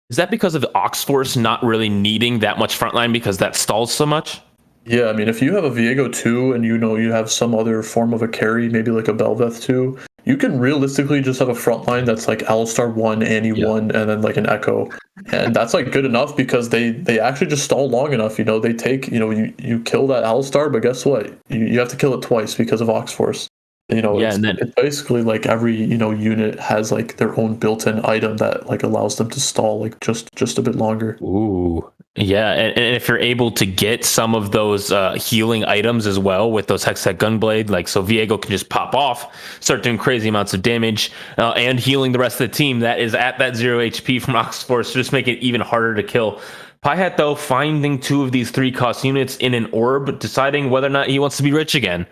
Is that because of the Oxforce not really needing that much frontline because that stalls so much? Yeah, I mean, if you have a Viego 2 and you have some other form of a carry, maybe like a Belveth 2, you can realistically just have a frontline that's like Alistar 1, Annie 1, and then like an Echo. And that's like good enough because they actually just stall long enough. They take, you kill that Alistar, but guess what? You have to kill it twice because of Oxforce. It's basically like every unit has like their own built-in item that like allows them to stall like just a bit longer. Ooh, yeah, and if you're able to get some of those healing items as well with those Hextech Gunblade, like so Viego can just pop off, start doing crazy amounts of damage, and healing the rest of the team that is at that 0 HP from Oxforce to just make it even harder to kill. Pie Hat, though, finding 2 of these 3 cost units in an orb, deciding whether or not he wants to be rich again.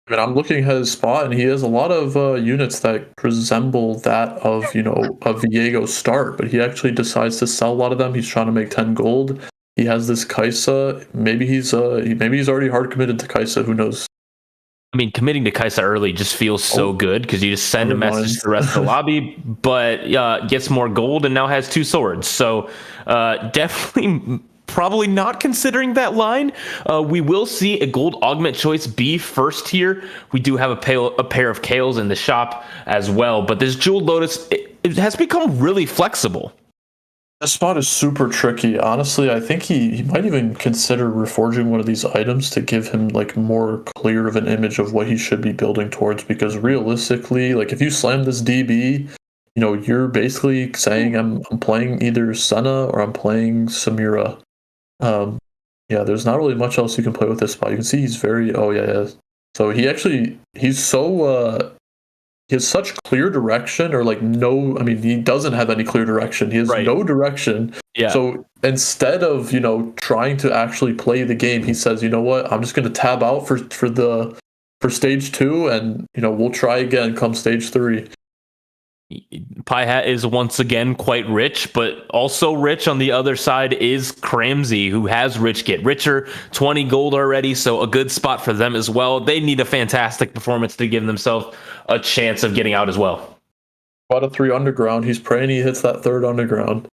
I mean, I'm looking at his spot, and he has a lot of units that resemble that of, a Viego start, but he actually decides to sell a lot of them. He's trying to make 10 gold. He has this Kaisa. Maybe he's already hard committed to Kaisa. Who knows? I mean, committing to Kaisa early just feels so good because you just send a message to the rest of the lobby, but gets more gold and now has 2 swords. So definitely probably not considering that line. We will see a gold augment choice be first here. We do have a pair of Kales in the shop as well, but this Jeweled Lotus, it has become really flexible. This spot is super tricky. Honestly, I think he might even consider reforging one of these items to give him like more clear of an image of what he should be building towards, because realistically, like if you slam this DB, you're basically saying I'm playing either Senna or I'm playing Samira. There's not really much else you can play with this spot. You can see he's very So he has such clear direction, or like no, I mean, he doesn't have any clear direction. He has no direction. Yeah. So instead of, trying to actually play the game, he says, you know what, I'm just going to tab out for stage 2, and, we'll try again come stage 3. Pie Hat is once again quite rich, but also rich on the other side is Cramsey, who has Rich Get Richer, 20 gold already, so a good spot for them as well. They need a fantastic performance to give themselves a chance of getting out as well. Out of 3 underground, he's praying he hits that 3rd underground.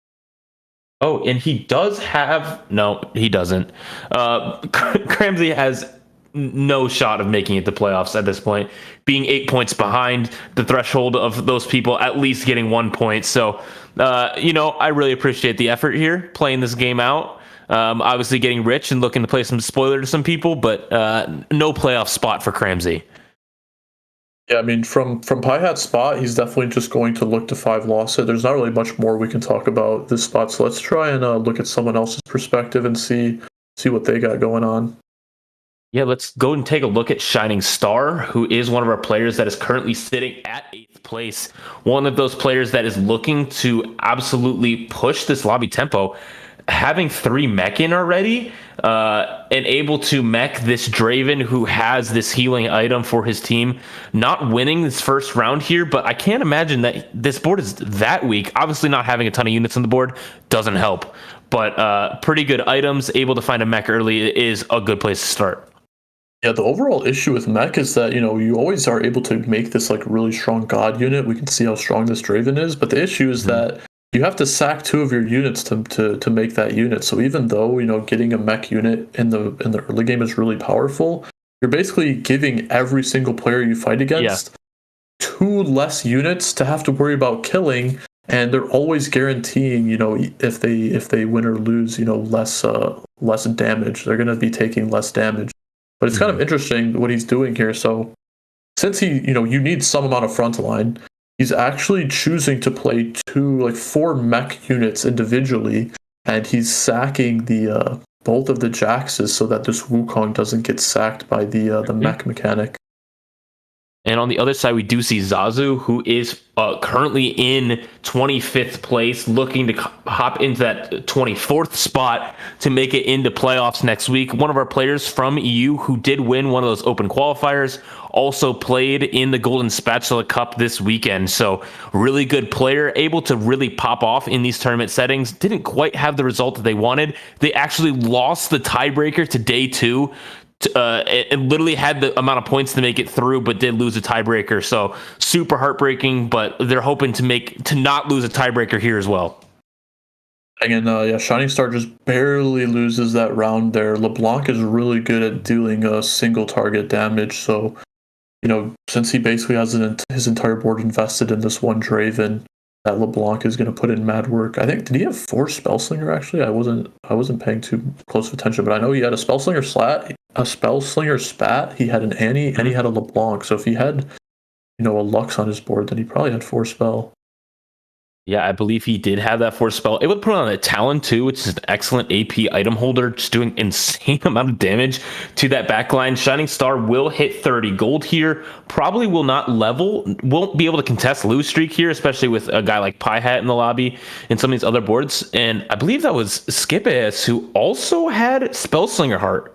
Oh, and he does have... No, he doesn't. Cramsey has no shot of making it to playoffs at this point, being 8 points behind the threshold of those people at least getting 1 point. So, I really appreciate the effort here, playing this game out. Obviously getting rich and looking to play some spoiler to some people, but no playoff spot for Cramsey. Yeah, I mean, from Pie Hat's spot, he's definitely just going to look to 5 loss it. There's not really much more we can talk about this spot, so let's try and look at someone else's perspective and see what they got going on. Yeah, let's go and take a look at Shining Star, who is one of our players that is currently sitting at 8th place. One of those players that is looking to absolutely push this lobby tempo. Having 3 mech in already, and able to mech this Draven who has this healing item for his team. Not winning this first round here, but I can't imagine that this board is that weak. Obviously, not having a ton of units on the board doesn't help, but pretty good items. Able to find a mech early is a good place to start. Yeah, the overall issue with mech is that, you always are able to make this like really strong god unit. We can see how strong this Draven is, but the issue is that you have to sack 2 of your units to make that unit. So even though, getting a mech unit in the early game is really powerful, you're basically giving every single player you fight against 2 less units to have to worry about killing, and they're always guaranteeing, if they win or lose, less damage. They're going to be taking less damage. But it's kind of interesting what he's doing here. So since you need some amount of front line, he's actually choosing to play 4 mech units individually, and he's sacking the both of the Jaxes so that this Wukong doesn't get sacked by the mech mechanic. And on the other side, we do see Zazu, who is currently in 25th place, looking to hop into that 24th spot to make it into playoffs next week. One of our players from EU who did win one of those open qualifiers also played in the Golden Spatula Cup this weekend. So really good player, able to really pop off in these tournament settings. Didn't quite have the result that they wanted. They actually lost the tiebreaker to day 2. It literally had the amount of points to make it through, but did lose a tiebreaker. So super heartbreaking, but they're hoping to not lose a tiebreaker here as well. Again, Shining Star just barely loses that round there. LeBlanc is really good at dealing single target damage. So, since he basically has his entire board invested in this one Draven, that LeBlanc is going to put in mad work. I think, did he have 4 Spellslinger actually? I wasn't paying too close attention, but I know he had a Spellslinger Spat, he had an Annie, and he had a LeBlanc. So if he had, a Lux on his board, then he probably had 4 spell. Yeah, I believe he did have that 4 spell. It would put on a Talon too, which is an excellent AP item holder, just doing insane amount of damage to that backline. Shining Star will hit 30 gold here. Probably will not level, won't be able to contest lose streak here, especially with a guy like Pie Hat in the lobby and some of these other boards. And I believe that was Skipis who also had Spellslinger Heart.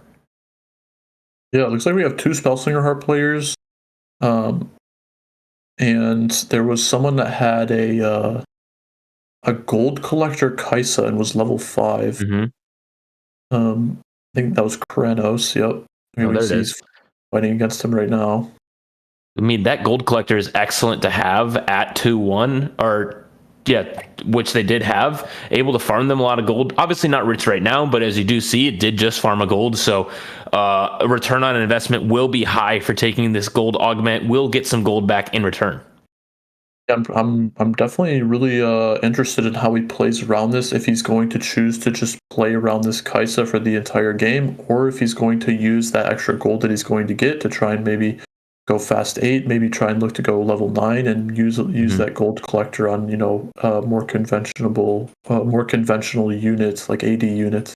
Yeah, it looks like we have 2 Spellslinger Heart players. And there was someone that had a gold collector Kaisa and was level 5. I think that was Kranos. Yep. There it is. Fighting against him right now. I mean, that gold collector is excellent to have at 2-1, which they did have. Able to farm them a lot of gold. Obviously not rich right now, but as you do see, it did just farm a gold. So a return on investment will be high for taking this gold augment. Will get some gold back in return. I'm definitely really interested in how he plays around this. If he's going to choose to just play around this Kaisa for the entire game, or if he's going to use that extra gold that he's going to get to try and maybe go fast 8, maybe try and look to go level 9 and use that gold collector on more conventional units like AD units.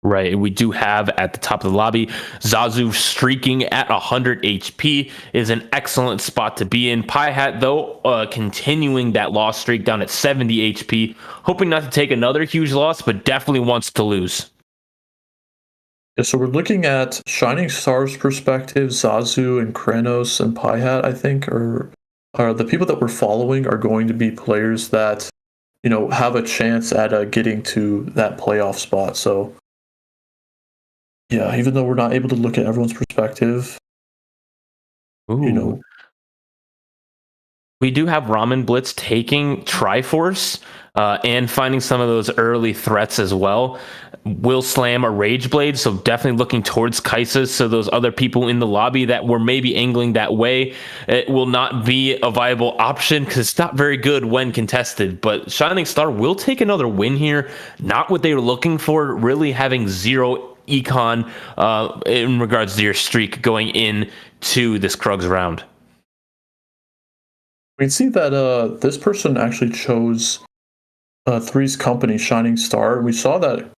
Right, we do have at the top of the lobby, Zazu streaking at 100 HP is an excellent spot to be in. Pie Hat, though, continuing that loss streak down at 70 HP, hoping not to take another huge loss, but definitely wants to lose. Yeah, so we're looking at Shining Star's perspective. Zazu and Kranos and Pie Hat, I think, are the people that we're following are going to be players that, have a chance at getting to that playoff spot. So, yeah, even though we're not able to look at everyone's perspective, Ooh. We do have Ramen Blitz taking Triforce and finding some of those early threats as well. Will slam a Rage Blade, so definitely looking towards Kaisa. So those other people in the lobby that were maybe angling that way, it will not be a viable option because it's not very good when contested. But Shining Star will take another win here. Not what they were looking for, really having 0 econ in regards to your streak going into this Krugs round. We can see that this person actually chose Three's company, Shining Star. We saw that,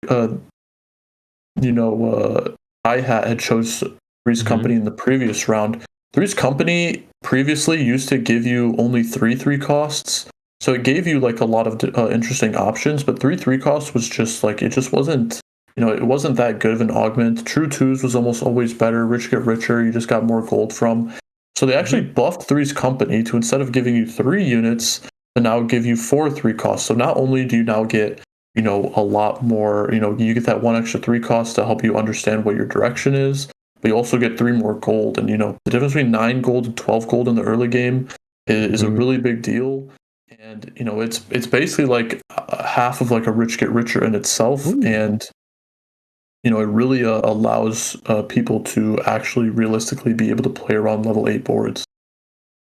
Hi-Hat had chose Three's Company in the previous round. Three's Company previously used to give you only 3/3 costs. So it gave you like a lot of interesting options, but 3/3 costs was just like, it just wasn't, it wasn't that good of an augment. True Twos was almost always better. Rich get richer, you just got more gold from. So they actually buffed Three's Company to, instead of giving you 3 units, to now give you 4/3 costs. So not only do you now get, a lot more, you get that 1 extra 3 cost to help you understand what your direction is, but you also get 3 more gold. And, the difference between 9 gold and 12 gold in the early game is a really big deal. And, it's basically like half of like a rich get richer in itself. And, it really allows people to actually realistically be able to play around level 8 boards.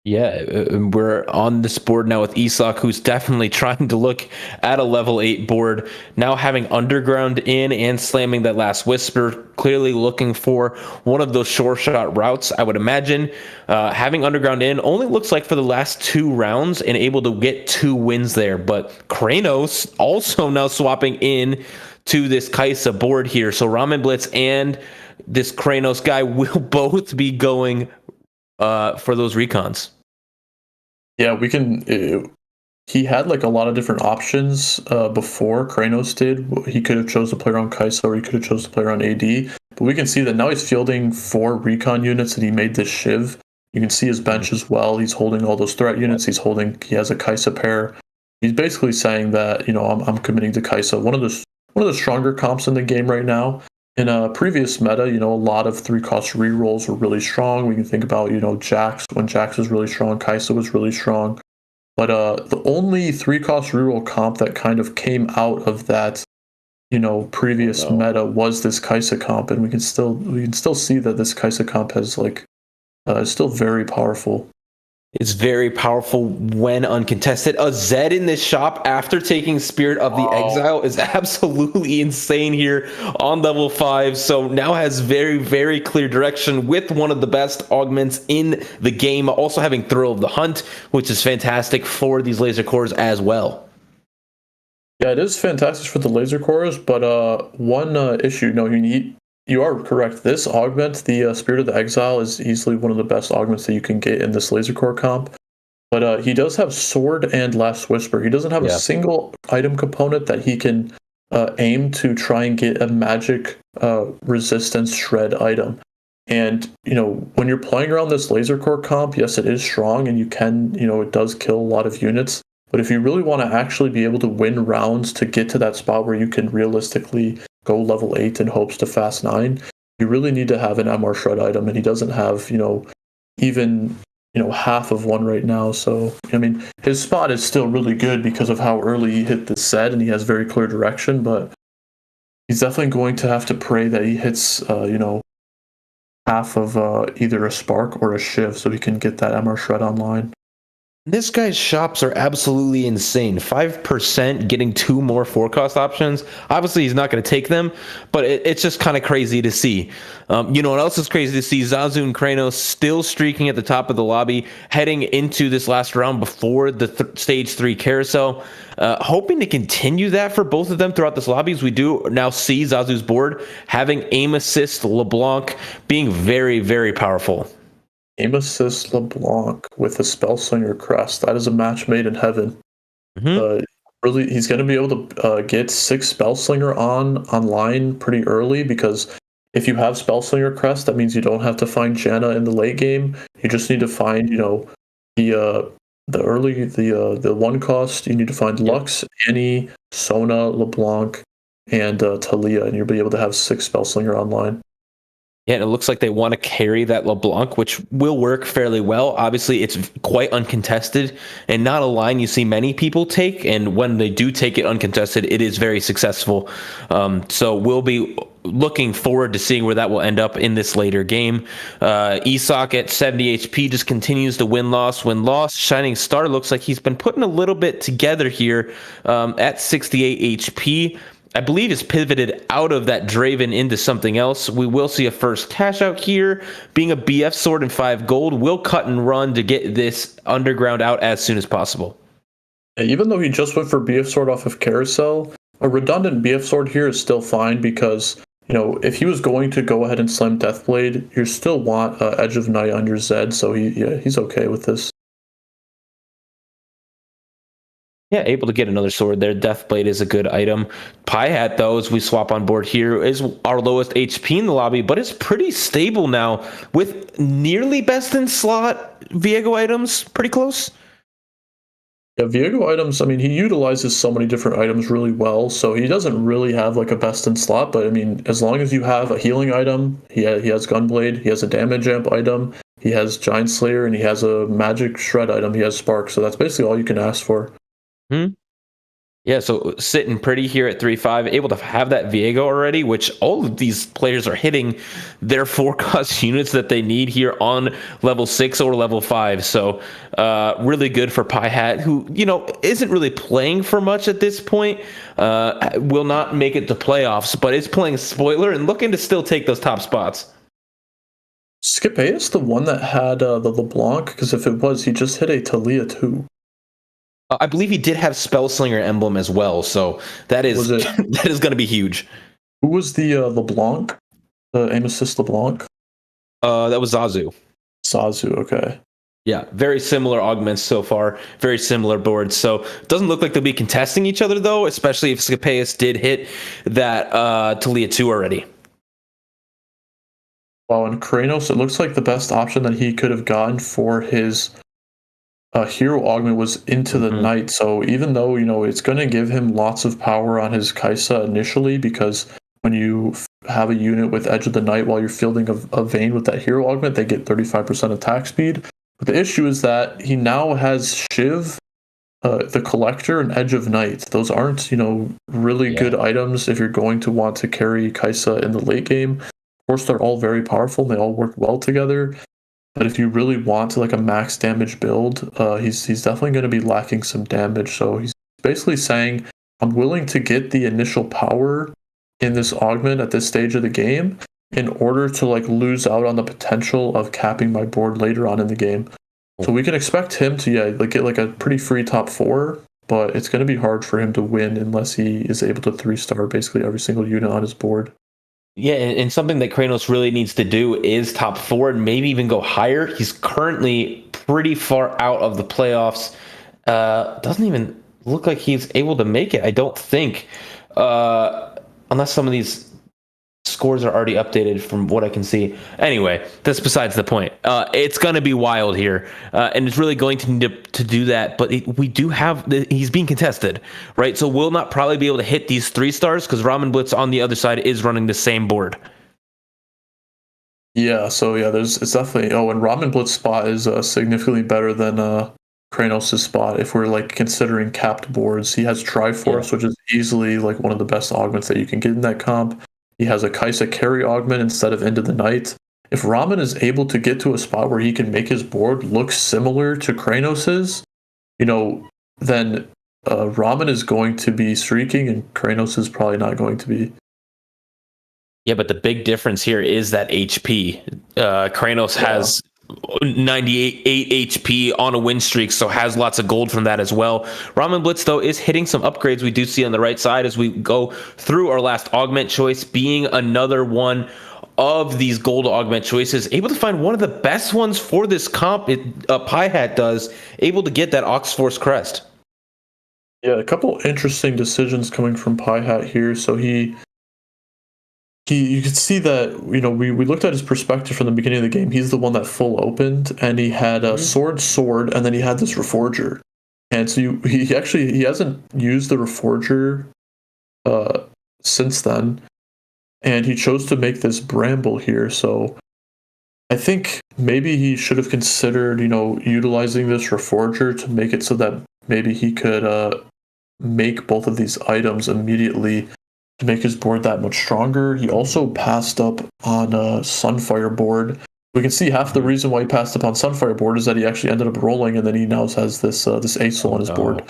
Yeah, we're on this board now with Isak, who's definitely trying to look at a level 8 board. Now having Underground in and slamming that last Whisper, clearly looking for one of those sure shot routes, I would imagine. Having Underground in only looks like for the last 2 rounds and able to get 2 wins there. But Kranos also now swapping in to this Kaisa board here. So Ramen Blitz and this Kranos guy will both be going for those recons. Yeah, we can. He had like a lot of different options before Kranos did. He could have chose to play around Kaisa, or he could have chose to play around AD. But we can see that now he's fielding 4 recon units, and he made this Shiv. You can see his bench as well. He's holding all those threat units. He has a Kaisa pair. He's basically saying that, I'm committing to Kaisa. One of the stronger comps in the game right now. In a previous meta, a lot of 3-cost rerolls were really strong. We can think about, Jax, when Jax was really strong, Kaisa was really strong. But the only 3-cost reroll comp that kind of came out of that, previous meta was this Kaisa comp, and we can still see that this Kaisa comp has is still very powerful. It's very powerful when uncontested. A Zed in this shop after taking Spirit of the Exile is absolutely insane here on level 5. So now has very, very clear direction with one of the best augments in the game. Also having Thrill of the Hunt, which is fantastic for these laser cores as well. Yeah, it is fantastic for the laser cores, but one issue, you are correct. This augment, the Spirit of the Exile, is easily one of the best augments that you can get in this laser core comp. But he does have Sword and Last Whisper. He doesn't have a single item component that he can aim to try and get a magic resistance shred item. And, when you're playing around this laser core comp, yes, it is strong, and you can, it does kill a lot of units. But if you really want to actually be able to win rounds to get to that spot where you can realistically go level 8 in hopes to fast 9, you really need to have an MR shred item, and he doesn't have, even, half of one right now. So, his spot is still really good because of how early he hit the set, and he has very clear direction, but he's definitely going to have to pray that he hits, half of either a Spark or a Shiv so he can get that MR shred online. This guy's shops are absolutely insane. 5% getting 2 more 4-cost options. Obviously, he's not going to take them, but it's just kind of crazy to see. What else is crazy to see? Zazu and Kranos still streaking at the top of the lobby, heading into this last round before the stage 3 carousel. Hoping to continue that for both of them throughout this lobby, as we do now see Zazu's board having aim assist LeBlanc being very, very powerful. Aim assist LeBlanc with a Spellslinger crest. That is a match made in heaven. Really, he's going to be able to get 6 Spellslinger online pretty early, because if you have Spellslinger crest, that means you don't have to find Janna in the late game. You just need to find, the 1 cost. You need to find Lux, Annie, Sona, LeBlanc, and Talia, and you'll be able to have 6 Spellslinger online. Yeah, and it looks like they want to carry that LeBlanc, which will work fairly well. Obviously, it's quite uncontested and not a line you see many people take. And when they do take it uncontested, it is very successful. So we'll be looking forward to seeing where that will end up in this later game. Isak at 70 HP just continues to win-loss. Win-loss. Shining Star looks like he's been putting a little bit together here at 68 HP. I believe is pivoted out of that Draven into something else. We will see a first cash out here. Being a BF sword and 5 gold, will cut and run to get this Underground out as soon as possible. Even though he just went for BF sword off of Carousel, a redundant BF sword here is still fine, because if he was going to go ahead and slam Deathblade, you still want Edge of Night on your Zed, so he's okay with this. Yeah, able to get another sword there. Deathblade is a good item. Pie Hat, though, as we swap on board here, is our lowest HP in the lobby, but it's pretty stable now with nearly best in slot Viego items. Pretty close. Yeah, Viego items, I mean, he utilizes so many different items really well, so he doesn't really have like a best in slot, but I mean, as long as you have a healing item, he has Gunblade, he has a damage amp item, he has Giant Slayer, and he has a magic shred item, he has Spark, so that's basically all you can ask for. Yeah, so sitting pretty here at 3-5, able to have that Viego already, which all of these players are hitting their 4-cost units that they need here on level 6 or level 5. So really good for Pie Hat, who, isn't really playing for much at this point. Will not make it to playoffs, but is playing spoiler and looking to still take those top spots. Skipay is the one that had the LeBlanc, because if it was, he just hit a Talia too. I believe he did have Spellslinger emblem as well, so that is that is going to be huge. Who was the LeBlanc? The aim assist LeBlanc? That was Zazu. Zazu, okay. Yeah, very similar augments so far, very similar boards. So it doesn't look like they'll be contesting each other, though, especially if Scapeus did hit that Talia 2 already. Wow, and Kranos, it looks like the best option that he could have gotten for his hero augment was Into the Night. So even though, it's going to give him lots of power on his Kaisa initially, because when you have a unit with Edge of the Night while you're fielding a Vayne with that hero augment, they get 35% attack speed. But the issue is that he now has Shiv, the Collector, and Edge of Night. Those aren't, really good items if you're going to want to carry Kaisa in the late game. Of course, they're all very powerful and they all work well together. But if you really want to like a max damage build, he's definitely going to be lacking some damage. So he's basically saying, I'm willing to get the initial power in this augment at this stage of the game in order to like lose out on the potential of capping my board later on in the game. So we can expect him to get like a pretty free top 4, but it's going to be hard for him to win unless he is able to 3-star basically every single unit on his board. Yeah, and something that Kranos really needs to do is top 4 and maybe even go higher. He's currently pretty far out of the playoffs. Doesn't even look like he's able to make it, I don't think. Unless some of these scores are already updated from what I can see. Anyway, that's besides the point. It's going to be wild here, and it's really going to need to do that. But we do have he's being contested, right? So we'll not probably be able to hit these 3-stars because Ramen Blitz on the other side is running the same board. Yeah, so it's definitely. Oh, and Ramen Blitz spot is significantly better than Kranos' spot if we're like considering capped boards. He has Triforce, which is easily like one of the best augments that you can get in that comp. He has a Kaisa carry augment instead of Into the Night. If Ramen is able to get to a spot where he can make his board look similar to Kranos's, then Ramen is going to be streaking and Kranos is probably not going to be. Yeah, but the big difference here is that HP. Kranos has 98 HP on a win streak, so has lots of gold from that as well. Ramen Blitz, though, is hitting some upgrades we do see on the right side as we go through our last augment choice, being another one of these gold augment choices. Able to find one of the best ones for this comp, Pie Hat does, able to get that Ox Force crest. Yeah, a couple interesting decisions coming from Pie Hat here. So you could see that, we looked at his perspective from the beginning of the game. He's the one that full opened, and he had a sword, and then he had this Reforger. And so he hasn't used the Reforger since then, and he chose to make this Bramble here. So I think maybe he should have considered, utilizing this Reforger to make it so that maybe he could make both of these items immediately to make his board that much stronger. He also passed up on a Sunfire board. We can see half the reason why he passed up on Sunfire board is that he actually ended up rolling, and then he now has this Aesol on his board.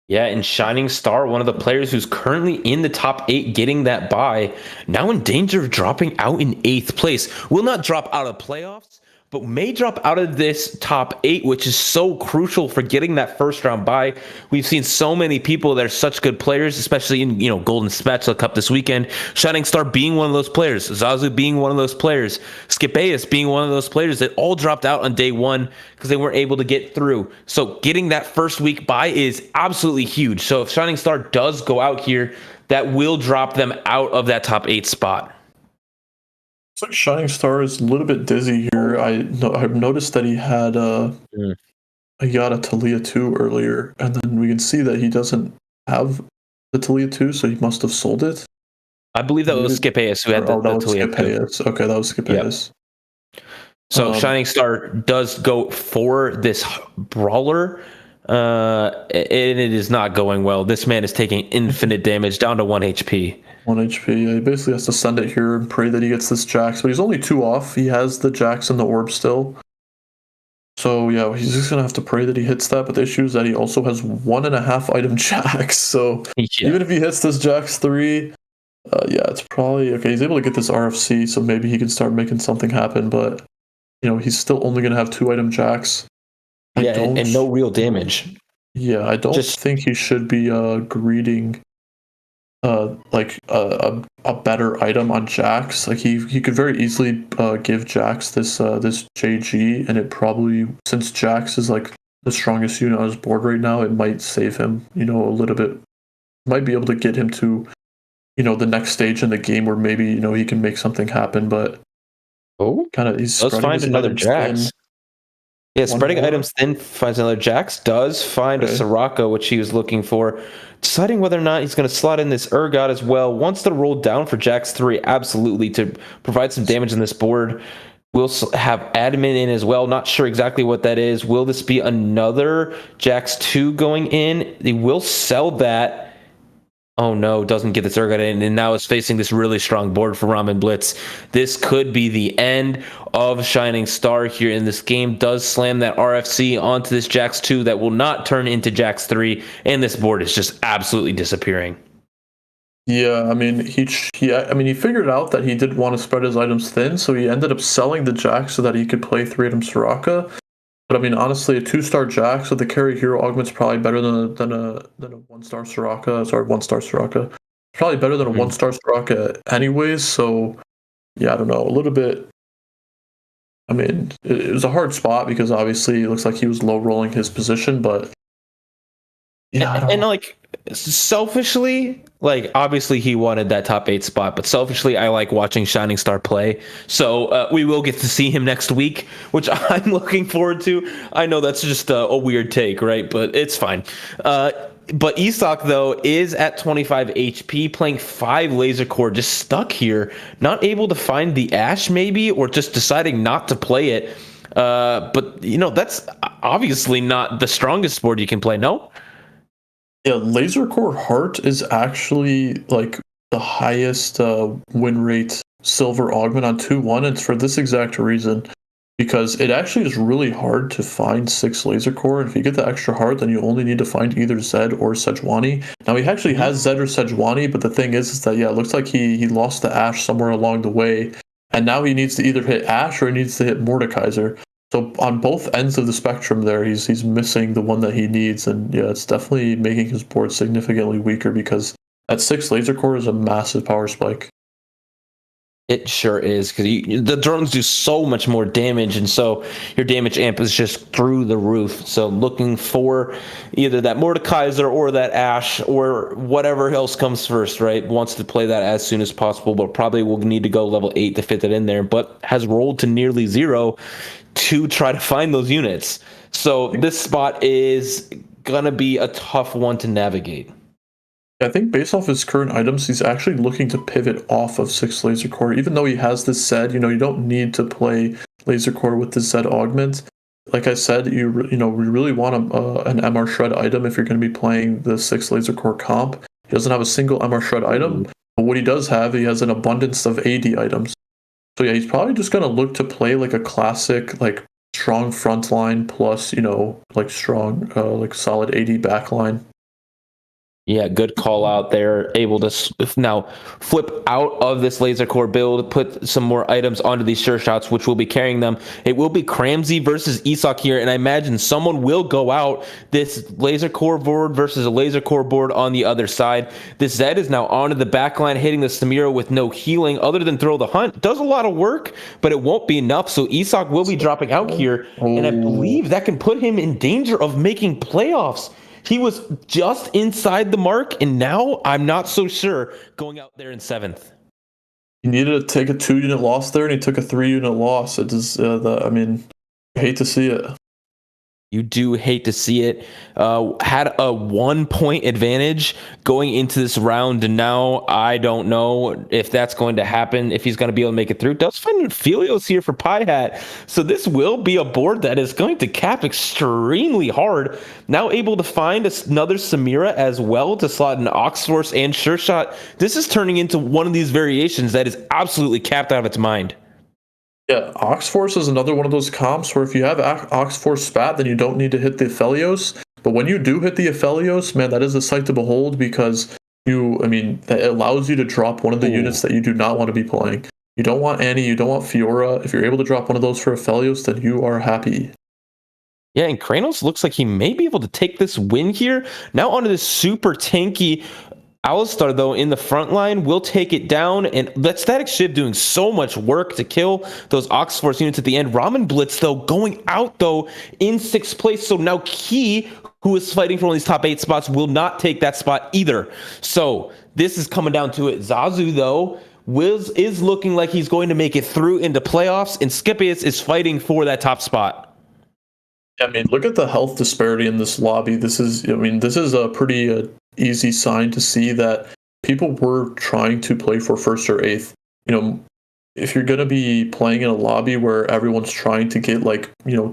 Yeah, and Shining Star, one of the players who's currently in the top 8 getting that bye, now in danger of dropping out in 8th place. Will not drop out of playoffs, but may drop out of this top 8, which is so crucial for getting that first round bye. We've seen so many people that are such good players, especially in Golden Spatula Cup this weekend. Shining Star being one of those players, Zazu being one of those players, Skipeus being one of those players that all dropped out on day 1 because they weren't able to get through. So getting that first week bye is absolutely huge. So if Shining Star does go out here, that will drop them out of that top 8 spot. It's like Shining Star is a little bit dizzy here. I've noticed that he had he got a Talia 2 earlier, and then we can see that he doesn't have the Talia 2, so he must have sold it. I believe that was Skipeus who had the Talia 2. Okay, that was Skipeus. Yep. So Shining Star does go for this brawler, and it is not going well. This man is taking infinite damage down to 1 HP. 1 HP. Yeah, he basically has to send it here and pray that he gets this Jax, but he's only 2 off. He has the Jax and the orb still. So yeah, he's just gonna have to pray that he hits that, but the issue is that he also has 1.5 item Jax. So even if he hits this Jax 3, it's probably okay. He's able to get this RFC, so maybe he can start making something happen, but he's still only gonna have 2 item Jax. And no real damage. Yeah, I don't think he should be greeting like a better item on Jax. Like he could very easily give Jax this JG, and it probably, since Jax is like the strongest unit on his board right now, it might save him a little bit. Might be able to get him to the next stage in the game where maybe he can make something happen. But he's let's find another Jax. Yeah, spreading items thin, finds another Jax, does find a Soraka, which he was looking for. Deciding whether or not he's going to slot in this Urgot as well. Wants to roll down for Jax 3, absolutely, to provide some damage on this board. We'll have admin in as well. Not sure exactly what that is. Will this be another Jax 2 going in? They will sell that. Oh no, doesn't get this Urgot in, and now is facing this really strong board for Ramen Blitz. This could be the end of Shining Star here in this game. Does slam that RFC onto this Jax 2 that will not turn into Jax 3, and this board is just absolutely disappearing. Yeah, I mean, he figured out that he did want to spread his items thin, so he ended up selling the Jax so that he could play 3-item Soraka. But I mean, honestly, a 2-star Jax with the carry hero augment's probably better than a 1-star Soraka. Sorry, 1-star Soraka. Probably better than a 1-star Soraka anyways. So yeah, I don't know, a little bit. I mean, it was a hard spot because obviously it looks like he was low rolling his position, but yeah, and like selfishly, like obviously he wanted that top 8 spot, but selfishly I like watching Shining Star play. So we will get to see him next week, which I'm looking forward to. I know that's just a weird take, right? But it's fine. But Isak, though, is at 25 HP, playing 5 laser core, just stuck here, not able to find the Ashe maybe, or just deciding not to play it. But that's obviously not the strongest board you can play, no? Yeah, Laser Core Heart is actually like the highest win rate silver augment on 2-1. It's for this exact reason, because it actually is really hard to find 6 Laser Core. And if you get the extra heart, then you only need to find either Zed or Sejuani. Now he actually has Zed or Sejuani, but the thing is that it looks like he lost the Ashe somewhere along the way, and now he needs to either hit Ashe or he needs to hit Mordekaiser. So on both ends of the spectrum there, he's missing the one that he needs, and yeah, it's definitely making his board significantly weaker because that 6 laser core is a massive power spike. It sure is, because the drones do so much more damage, and so your damage amp is just through the roof. So looking for either that Mordekaiser or that Ashe or whatever else comes first, right? Wants to play that as soon as possible, but probably will need to go level 8 to fit that in there, but has rolled to nearly 0 to try to find those units. So this spot is going to be a tough one to navigate. I think based off his current items, he's actually looking to pivot off of 6 laser core. Even though he has this Zed, you don't need to play laser core with the Zed augment. Like I said, we really want an MR shred item if you're going to be playing the 6 laser core comp. He doesn't have a single MR shred item, but what he does have, he has an abundance of AD items. So yeah, he's probably just going to look to play like a classic, like strong front line plus, like strong, like solid AD back line. Yeah, good call out there. Able to now flip out of this laser core build, put some more items onto these sure shots, which will be carrying them. It will be Cramsey versus Isak here, and I imagine someone will go out this laser core board versus a laser core board on the other side. This Zed is now onto the back line, hitting the Samira with no healing other than throw the hunt. Does a lot of work, but it won't be enough. So Isak will be dropping out here, and I believe that can put him in danger of making playoffs. He was just inside the mark, and now I'm not so sure going out there in 7th. He needed to take a 2-unit loss there, and he took a 3-unit loss. It is, I mean, I hate to see it. You do hate to see it. Had a 1-point advantage going into this round, and now I don't know if that's going to happen, if he's going to be able to make it through. Does find Philios here for Pie Hat, so this will be a board that is going to cap extremely hard. Now able to find another Samira as well to slot an Oxforce and Sure Shot. This is turning into one of these variations that is absolutely capped out of its mind. Yeah, Oxforce is another one of those comps where if you have Oxforce spat, then you don't need to hit the Aphelios. But when you do hit the Aphelios, man, that is a sight to behold because it allows you to drop one of the units that you do not want to be playing. You don't want Annie, you don't want Fiora. If you're able to drop one of those for Aphelios, then you are happy. Yeah, and Kranos looks like he may be able to take this win here. Now onto this super tanky Alistar, though, in the front line will take it down, and that Static Shiv doing so much work to kill those Oxforce units at the end. Ramen Blitz, though, going out, though, in 6th place. So now Key, who is fighting for one of these top 8 spots, will not take that spot either. So this is coming down to it. Zazu, though, is looking like he's going to make it through into playoffs, and Scipius is fighting for that top spot. I mean, look at the health disparity in this lobby. This is a pretty easy sign to see that people were trying to play for 1st or 8th. If you're going to be playing in a lobby where everyone's trying to get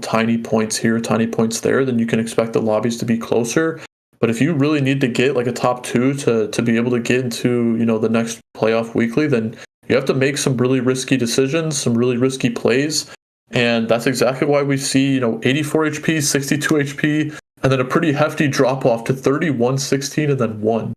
tiny points here, tiny points there, then you can expect the lobbies to be closer. But if you really need to get a top 2 to be able to get into the next playoff weekly, then you have to make some really risky decisions, some really risky plays. And that's exactly why we see 84 HP, 62 HP, and then a pretty hefty drop off to 31, 16, and then 1.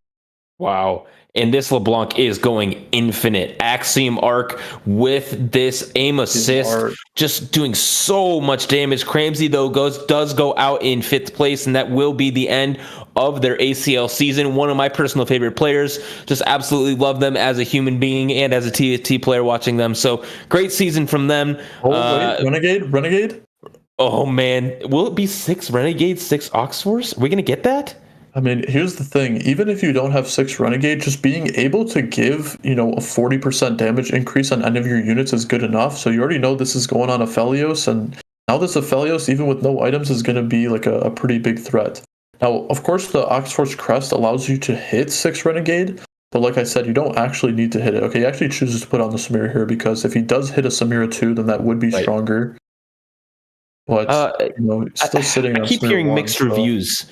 Wow. And this LeBlanc is going infinite. Axiom Arc with this aim assist, just doing so much damage. Cramsey, though, does go out in 5th place, and that will be the end of their ACL season. One of my personal favorite players. Just absolutely love them as a human being and as a TFT player watching them. So great season from them. Wait, Renegade? Oh, man. Will it be 6 Renegades, 6 Oxforce? Are we going to get that? I mean, here's the thing. Even if you don't have 6 Renegade, just being able to give, a 40% damage increase on any of your units is good enough. So you already know this is going on Aphelios, and now this Aphelios, even with no items, is going to be a pretty big threat. Now, of course, the Oxforce Crest allows you to hit 6 Renegade, but like I said, you don't actually need to hit it. Okay, he actually chooses to put on the Samira here because if he does hit a Samira 2, then that would be stronger. But, still sitting on I keep Samira hearing 1, mixed reviews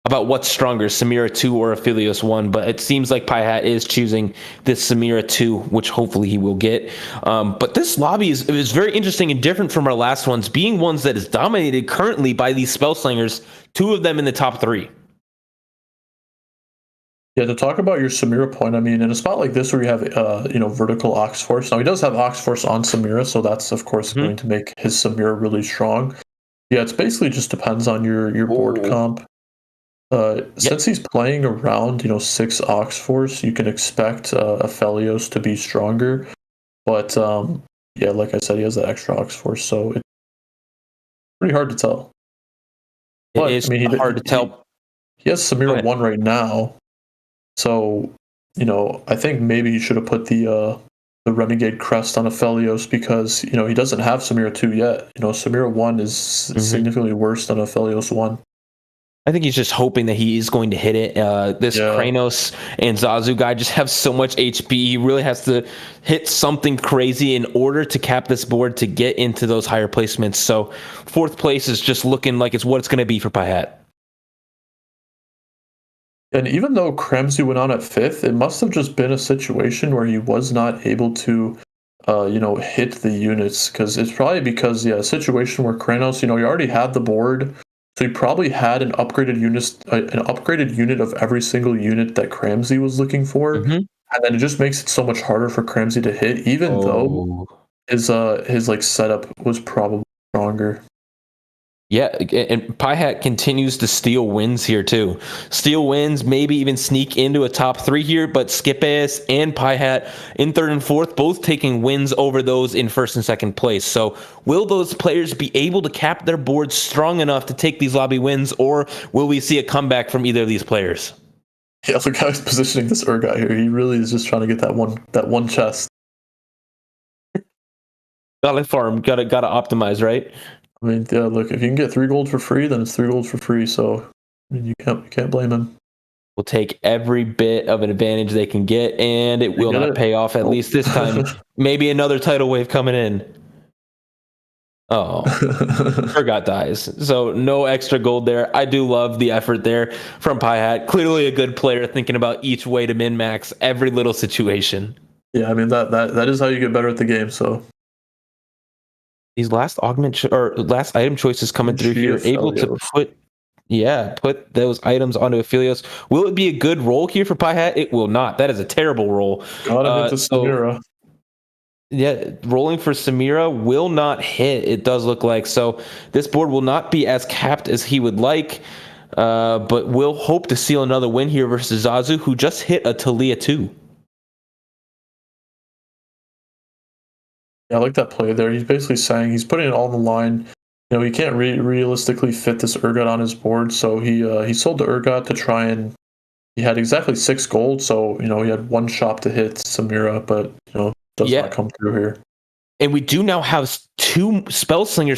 about what's stronger, Samira 2 or Aphelios 1, but it seems like Pie Hat is choosing this Samira 2, which hopefully he will get. But this lobby is very interesting and different from our last ones, being ones that is dominated currently by these Spellslingers, 2 of them in the top 3. Yeah, to talk about your Samira point, I mean, in a spot like this where you have, vertical Oxforce, now he does have Oxforce on Samira, so that's, of course, going to make his Samira really strong. Yeah, it's basically just depends on your board comp. Since he's playing around, 6 Oxforce, you can expect Aphelios to be stronger. But, like I said, he has that extra Oxforce, so it's pretty hard to tell. It is hard to tell. He has Samira 1 right now, so, I think maybe he should have put the Renegade Crest on Aphelios because, he doesn't have Samira 2 yet. Samira 1 is significantly worse than Aphelios 1. I think he's just hoping that he is going to hit it. This Kranos and Zazu guy just have so much HP. He really has to hit something crazy in order to cap this board to get into those higher placements. So 4th place is just looking like it's what it's going to be for Pie Hat. And even though Cramsey went on at 5th, it must have just been a situation where he was not able to hit the units. Because it's probably because, a situation where Kranos, he already had the board. So he probably had an upgraded unit of every single unit that Cramsey was looking for, Mm-hmm. and then it just makes it so much harder for Cramsey to hit, even though Oh. his like setup was probably stronger. Yeah, and Pie Hat continues to steal wins here too. Steal wins, maybe even sneak into a top 3 here, but Skip Ass and Pie Hat in 3rd and 4th, both taking wins over those in 1st and 2nd place. So will those players be able to cap their boards strong enough to take these lobby wins, or will we see a comeback from either of these players? Yeah, look how he's positioning this Urgot here. He really is just trying to get that one chest. Gotta farm, gotta optimize, right? I mean, yeah, look, if you can get 3 gold for free, then it's 3 gold for free. So I mean, you can't blame him. Will take every bit of an advantage they can get, and it will not pay off, at least this time. Maybe another tidal wave coming in. Oh, Urgot dies. So no extra gold there. I do love the effort there from Pie Hat. Clearly a good player, thinking about each way to min-max every little situation. Yeah, I mean that is how you get better at the game. So these last last item choices coming through here, able to put those items onto Aphelios. Will it be a good roll here for Pie Hat? It will not. That is a terrible roll. Got him into Samira. Yeah, rolling for Samira will not hit, it does look like. So this board will not be as capped as he would like, but will hope to seal another win here versus Zazu, who just hit a Talia 2. Yeah, I like that play there. He's basically saying he's putting it all on the line. You know, he can't realistically fit this Urgot on his board, so he sold the Urgot to try and he had exactly 6 gold, so you know he had one shot to hit Samira, but you know does not come through here. And we do now have 2 Spellslinger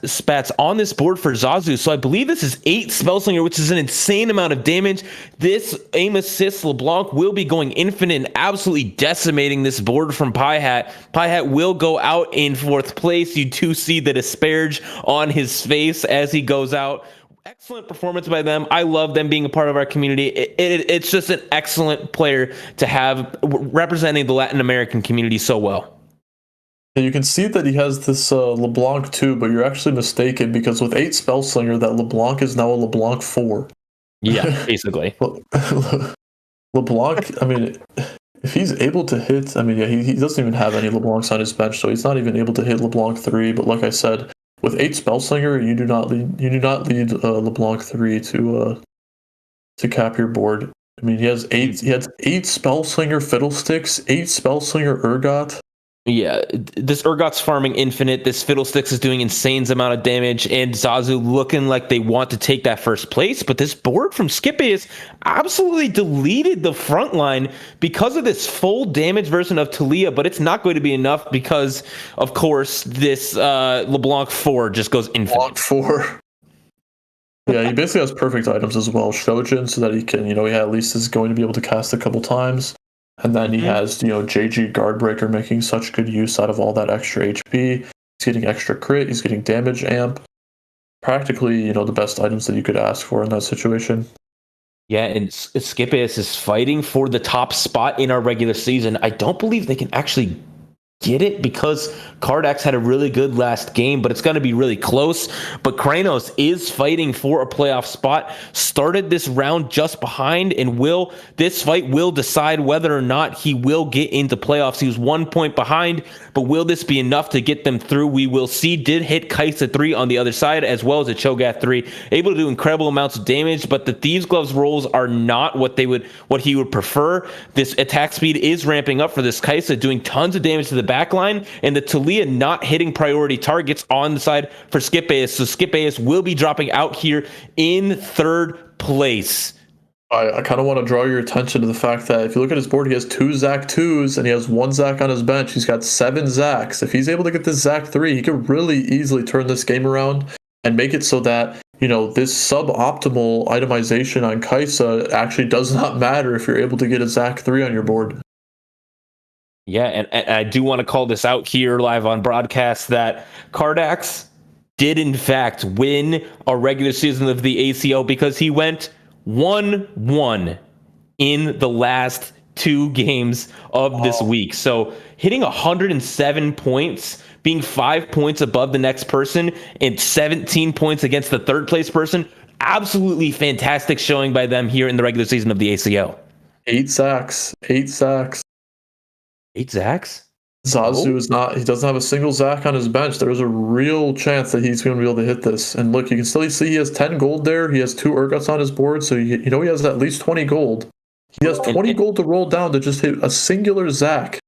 spats on this board for Zazu. So I believe this is 8 Spellslinger, which is an insane amount of damage. This aim assist LeBlanc will be going infinite and absolutely decimating this board from Pie Hat. Pie Hat will go out in 4th place. You do see the disparage on his face as he goes out. Excellent performance by them. I love them being a part of our community. It's just an excellent player to have representing the Latin American community so well. And you can see that he has this LeBlanc too, but you're actually mistaken because with 8 Spellslinger, that LeBlanc is now a LeBlanc 4. Yeah, basically. LeBlanc, I mean, if he's able to hit, I mean, yeah, he doesn't even have any LeBlancs on his bench, so he's not even able to hit LeBlanc 3. But like I said, with 8 Spellslinger, you do not lead LeBlanc 3 to cap your board. I mean, he has 8 Spellslinger Fiddlesticks, 8 Spellslinger Urgot. Yeah, this Urgot's farming infinite. This Fiddlesticks is doing insane amount of damage, and Zazu looking like they want to take that 1st place. But this board from Skippy is absolutely deleted the front line because of this full damage version of Talia, but it's not going to be enough because, of course, this LeBlanc 4 just goes infinite. LeBlanc 4. Yeah, he basically has perfect items as well. Shojin, so that he can, he at least is going to be able to cast a couple times. And then he has, JG Guardbreaker making such good use out of all that extra HP. He's getting extra crit. He's getting damage amp. Practically, the best items that you could ask for in that situation. Yeah, and Skippius is fighting for the top spot in our regular season. I don't believe they can actually get it because Cardax had a really good last game, but it's going to be really close. But Kranos is fighting for a playoff spot. Started this round just behind, and this fight will decide whether or not he will get into playoffs. He was 1 point behind, but will this be enough to get them through? We will see. Did hit Kaisa 3 on the other side, as well as a Cho'Gath 3. Able to do incredible amounts of damage, but the Thieves' Gloves rolls are not what he would prefer. This attack speed is ramping up for this Kaisa, doing tons of damage to the backline, and the Talia not hitting priority targets on the side for Skip Ace. So Skip Ace will be dropping out here in 3rd place. I kind of want to draw your attention to the fact that if you look at his board, he has 2 Zac 2s and he has 1 Zac on his bench. He's got 7 Zacs. If he's able to get this Zac 3, he could really easily turn this game around and make it so that, this suboptimal itemization on Kaisa actually does not matter if you're able to get a Zac 3 on your board. Yeah, and I do want to call this out here live on broadcast that Cardax did in fact win a regular season of the ACO because he went 1-1 in the last 2 games of this week. So hitting 107 points, being 5 points above the next person, and 17 points against the third place person. Absolutely fantastic showing by them here in the regular season of the ACL. 8 sacks. 8 sacks. 8 sacks? Zazu is not, he doesn't have a single Zach on his bench. There's a real chance that he's going to be able to hit this. And look, you can still see he has 10 gold there. He has 2 Urgots on his board. So, he has at least 20 gold. He has 20 gold to roll down to just hit a singular Zach.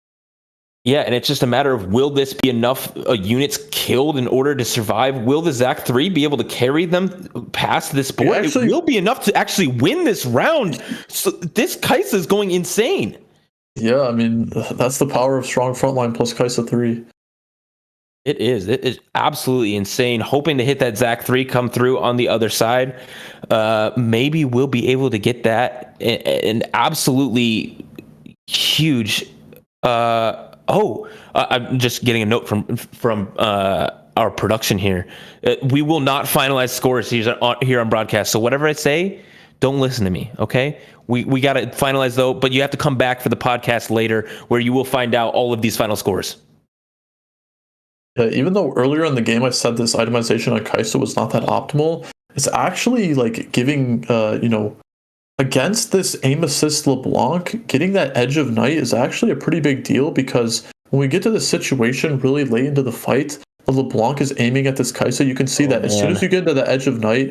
Yeah, and it's just a matter of, will this be enough units killed in order to survive? Will the Zach 3 be able to carry them past this board? It will be enough to actually win this round. So this Kai'Sa is going insane. Yeah, I mean, that's the power of strong frontline plus Kai'Sa 3. It is absolutely insane. Hoping to hit that Zach 3 come through on the other side. Maybe we'll be able to get that. An absolutely huge... I'm just getting a note from our production here. We will not finalize scores here on broadcast. So whatever I say, don't listen to me, okay? We got to finalize, though, but you have to come back for the podcast later where you will find out all of these final scores. Even though earlier in the game I said this itemization on Kai'Sa was not that optimal, it's actually like giving, against this aim assist LeBlanc, getting that Edge of Night is actually a pretty big deal, because when we get to the situation really late into the fight, LeBlanc is aiming at this Kai'Sa. You can see that as soon as you get into the Edge of Night,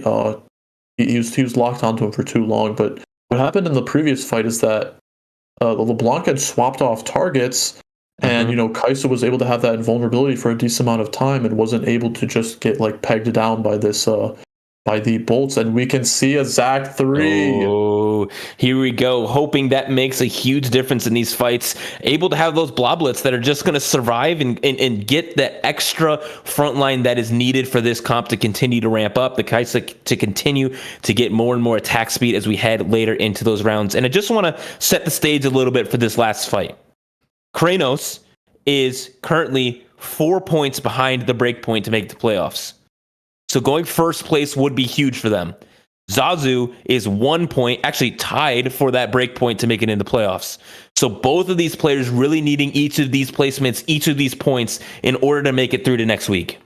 he was locked onto him for too long. But what happened in the previous fight is that LeBlanc had swapped off targets, and Kai'Sa was able to have that invulnerability for a decent amount of time and wasn't able to just get like pegged down by this by the bolts. And we can see a Zach 3. Oh, here we go. Hoping that makes a huge difference in these fights. Able to have those bloblets that are just going to survive and get that extra front line that is needed for this comp to continue to ramp up. The Kai'Sa to continue to get more and more attack speed as we head later into those rounds. And I just want to set the stage a little bit for this last fight. Kranos is currently 4 points behind the breakpoint to make the playoffs. So going first place would be huge for them. Zazu is 1 point, actually tied for that breakpoint to make it in the playoffs. So both of these players really needing each of these placements, each of these points in order to make it through to next week.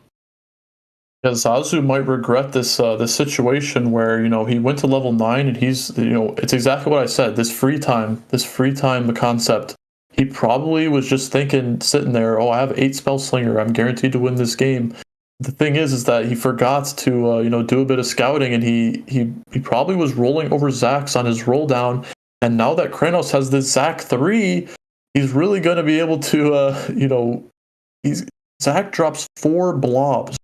Yeah, Zazu might regret this situation where, he went to level 9 and he's, it's exactly what I said. This free time concept. He probably was just sitting there, I have 8 Spell Slinger. I'm guaranteed to win this game. The thing is that he forgot to, do a bit of scouting, and he probably was rolling over Zax on his roll down. And now that Kranos has this Zach 3, he's really going to be able to, Zach drops 4 blobs.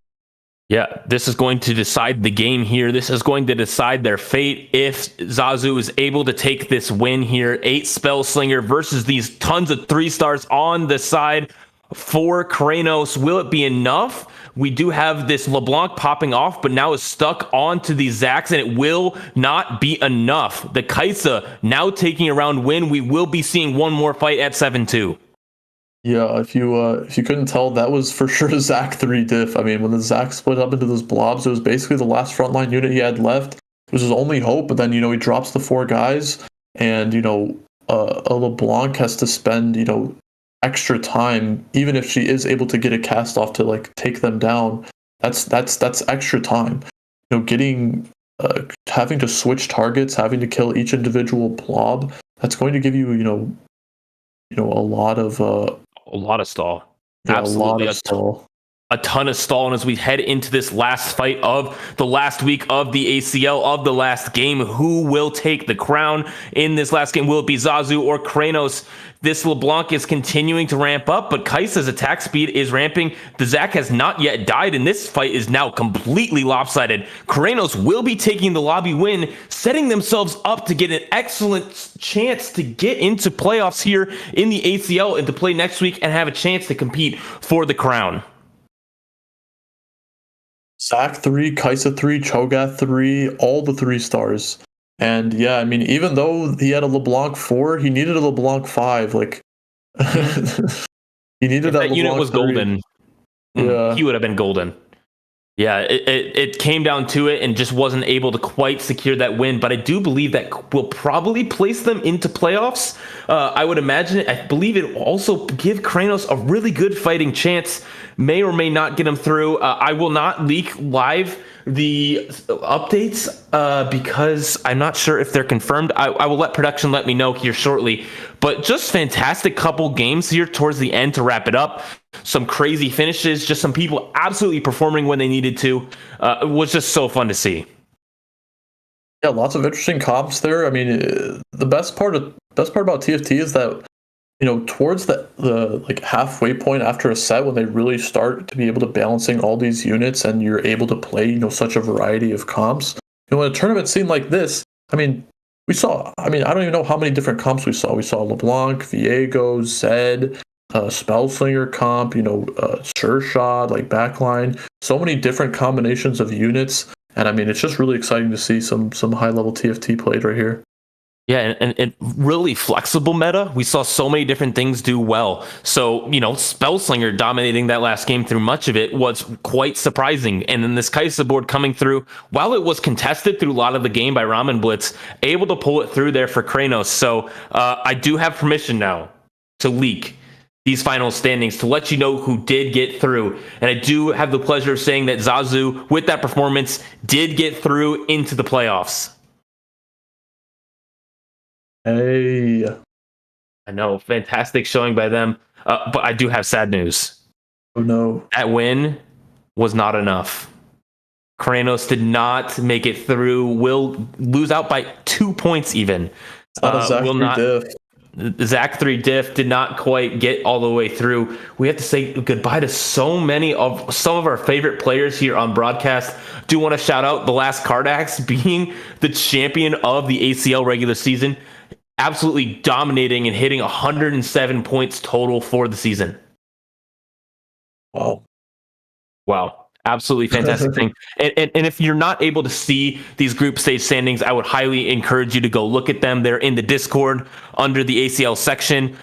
Yeah, this is going to decide the game here. This is going to decide their fate if Zazu is able to take this win here. 8 Spell Slinger versus these tons of 3 stars on the side for Kranos. Will it be enough? We do have this LeBlanc popping off, but now is stuck onto these Zax, and it will not be enough. The Kai'Sa now taking a round win. We will be seeing one more fight at 7-2. Yeah, if you couldn't tell, that was for sure a Zach 3 diff. I mean, when the Zach split up into those blobs, it was basically the last frontline unit he had left. It was his only hope, but then, he drops the 4 guys, and, a LeBlanc has to spend, extra time, even if she is able to get a cast off to take them down. That's extra time. Getting having to switch targets, having to kill each individual blob. That's going to give you a lot of stall. Yeah, Absolutely, a lot of stall. A ton of stall. And as we head into this last fight of the last week of the ACL, of the last game, who will take the crown in this last game? Will it be Zazu or Kranos? This LeBlanc is continuing to ramp up, but Kai'Sa's attack speed is ramping. The Zach has not yet died, and this fight is now completely lopsided. Kranos will be taking the lobby win, setting themselves up to get an excellent chance to get into playoffs here in the ACL and to play next week and have a chance to compete for the crown. Zach 3, Kai'Sa 3, Cho'Gath 3, all the 3 stars. And yeah, I mean, even though he had a LeBlanc 4, he needed a LeBlanc 5. He needed if that unit was 3. golden. Yeah. He would have been golden. Yeah, it came down to it and just wasn't able to quite secure that win. But I do believe that will probably place them into playoffs. I would imagine. I believe it will also give Kranos a really good fighting chance. May or may not get them through. I will not leak live the updates because I'm not sure if they're confirmed. I will let production let me know here shortly. But just fantastic couple games here towards the end to wrap it up. Some crazy finishes, just some people absolutely performing when they needed to. It was just so fun to see. Yeah, lots of interesting comps there. I mean, the best part about TFT is that, towards the like halfway point after a set, when they really start to be able to balancing all these units and you're able to play, such a variety of comps. In a tournament scene like this, I mean, I don't even know how many different comps we saw. We saw LeBlanc, Viego, Zed, Spellslinger comp, Sure Shot, like backline, so many different combinations of units. And I mean, it's just really exciting to see some high level TFT played right here. Yeah, and really flexible meta. We saw so many different things do well. So, Spellslinger dominating that last game through much of it was quite surprising. And then this Kai'Sa board coming through, while it was contested through a lot of the game by Ramen Blitz, able to pull it through there for Kranos. So I do have permission now to leak these final standings to let you know who did get through. And I do have the pleasure of saying that Zazu, with that performance, did get through into the playoffs. Hey. I know, fantastic showing by them. But I do have sad news. Oh no. That win was not enough. Kranos did not make it through. Will lose out by 2 points even. Will not. Zach 3 diff did not quite get all the way through. We have to say goodbye to some of our favorite players here on broadcast. Do want to shout out the last Cardax being the champion of the ACL regular season, absolutely dominating and hitting 107 points total for the season. Wow. Absolutely fantastic thing. And if you're not able to see these group stage standings, I would highly encourage you to go look at them. They're in the Discord under the ACL section.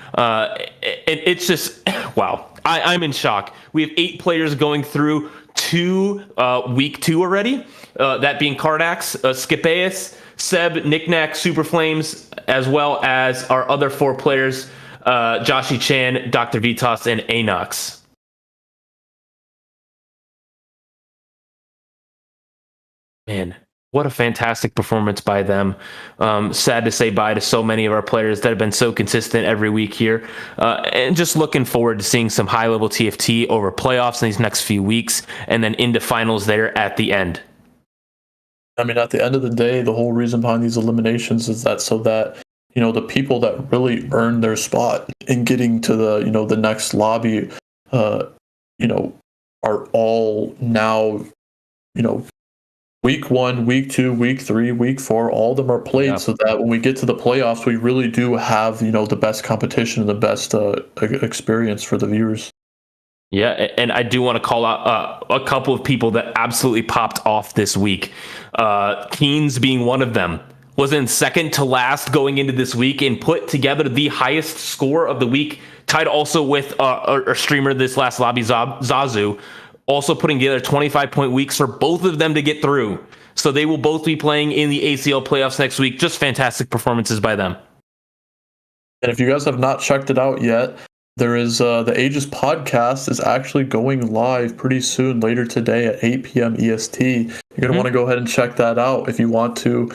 It's just, wow. I'm in shock. We have 8 players going through to week 2 already. That being Cardax, Skipeus, Seb, Knickknack, Super Flames, as well as our other 4 players, Joshi Chan, Dr. Vitas, and Anox. Man, what a fantastic performance by them. Sad to say bye to so many of our players that have been so consistent every week here. And just looking forward to seeing some high-level TFT over playoffs in these next few weeks and then into finals there at the end. I mean, at the end of the day, the whole reason behind these eliminations is that so that, the people that really earn their spot in getting to the, the next lobby, are all now, week 1, week 2, week 3, week 4, all of them are played so that when we get to the playoffs, we really do have, the best competition and the best experience for the viewers. Yeah, and I do want to call out a couple of people that absolutely popped off this week. Keens being one of them. Was in second to last going into this week and put together the highest score of the week, tied also with our streamer this last lobby, Zazu. Also putting together 25-point weeks for both of them to get through. So they will both be playing in the ACL playoffs next week. Just fantastic performances by them. And if you guys have not checked it out yet, there is the Aegis podcast is actually going live pretty soon, later today at 8 p.m. EST. You're going to want to go ahead and check that out if you want to,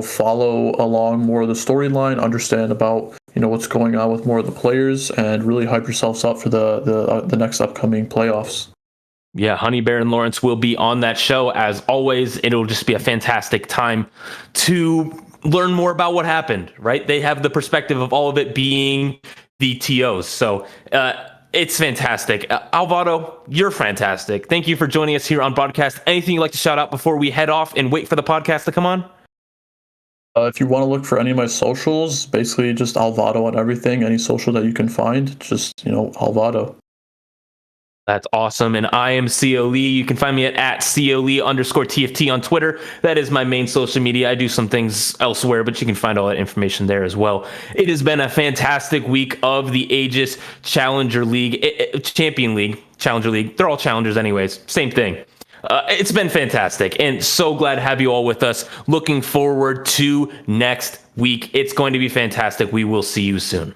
follow along more of the storyline, understand about, what's going on with more of the players, and really hype yourselves up for the next upcoming playoffs. Yeah, Honey Bear and Lawrence will be on that show. As always, it'll just be a fantastic time to learn more about what happened, right? They have the perspective of all of it being the TOs. So it's fantastic. Alvaro, you're fantastic. Thank you for joining us here on broadcast. Anything you'd like to shout out before we head off and wait for the podcast to come on? If you want to look for any of my socials, basically just Alvaro on everything. Any social that you can find, just, Alvaro. That's awesome. And I am CO Lee. You can find me at COLee_TFT on Twitter. That is my main social media. I do some things elsewhere, but you can find all that information there as well. It has been a fantastic week of the Aegis Challenger League, Champion League, Challenger League. They're all challengers anyways. Same thing. It's been fantastic, and so glad to have you all with us. Looking forward to next week. It's going to be fantastic. We will see you soon.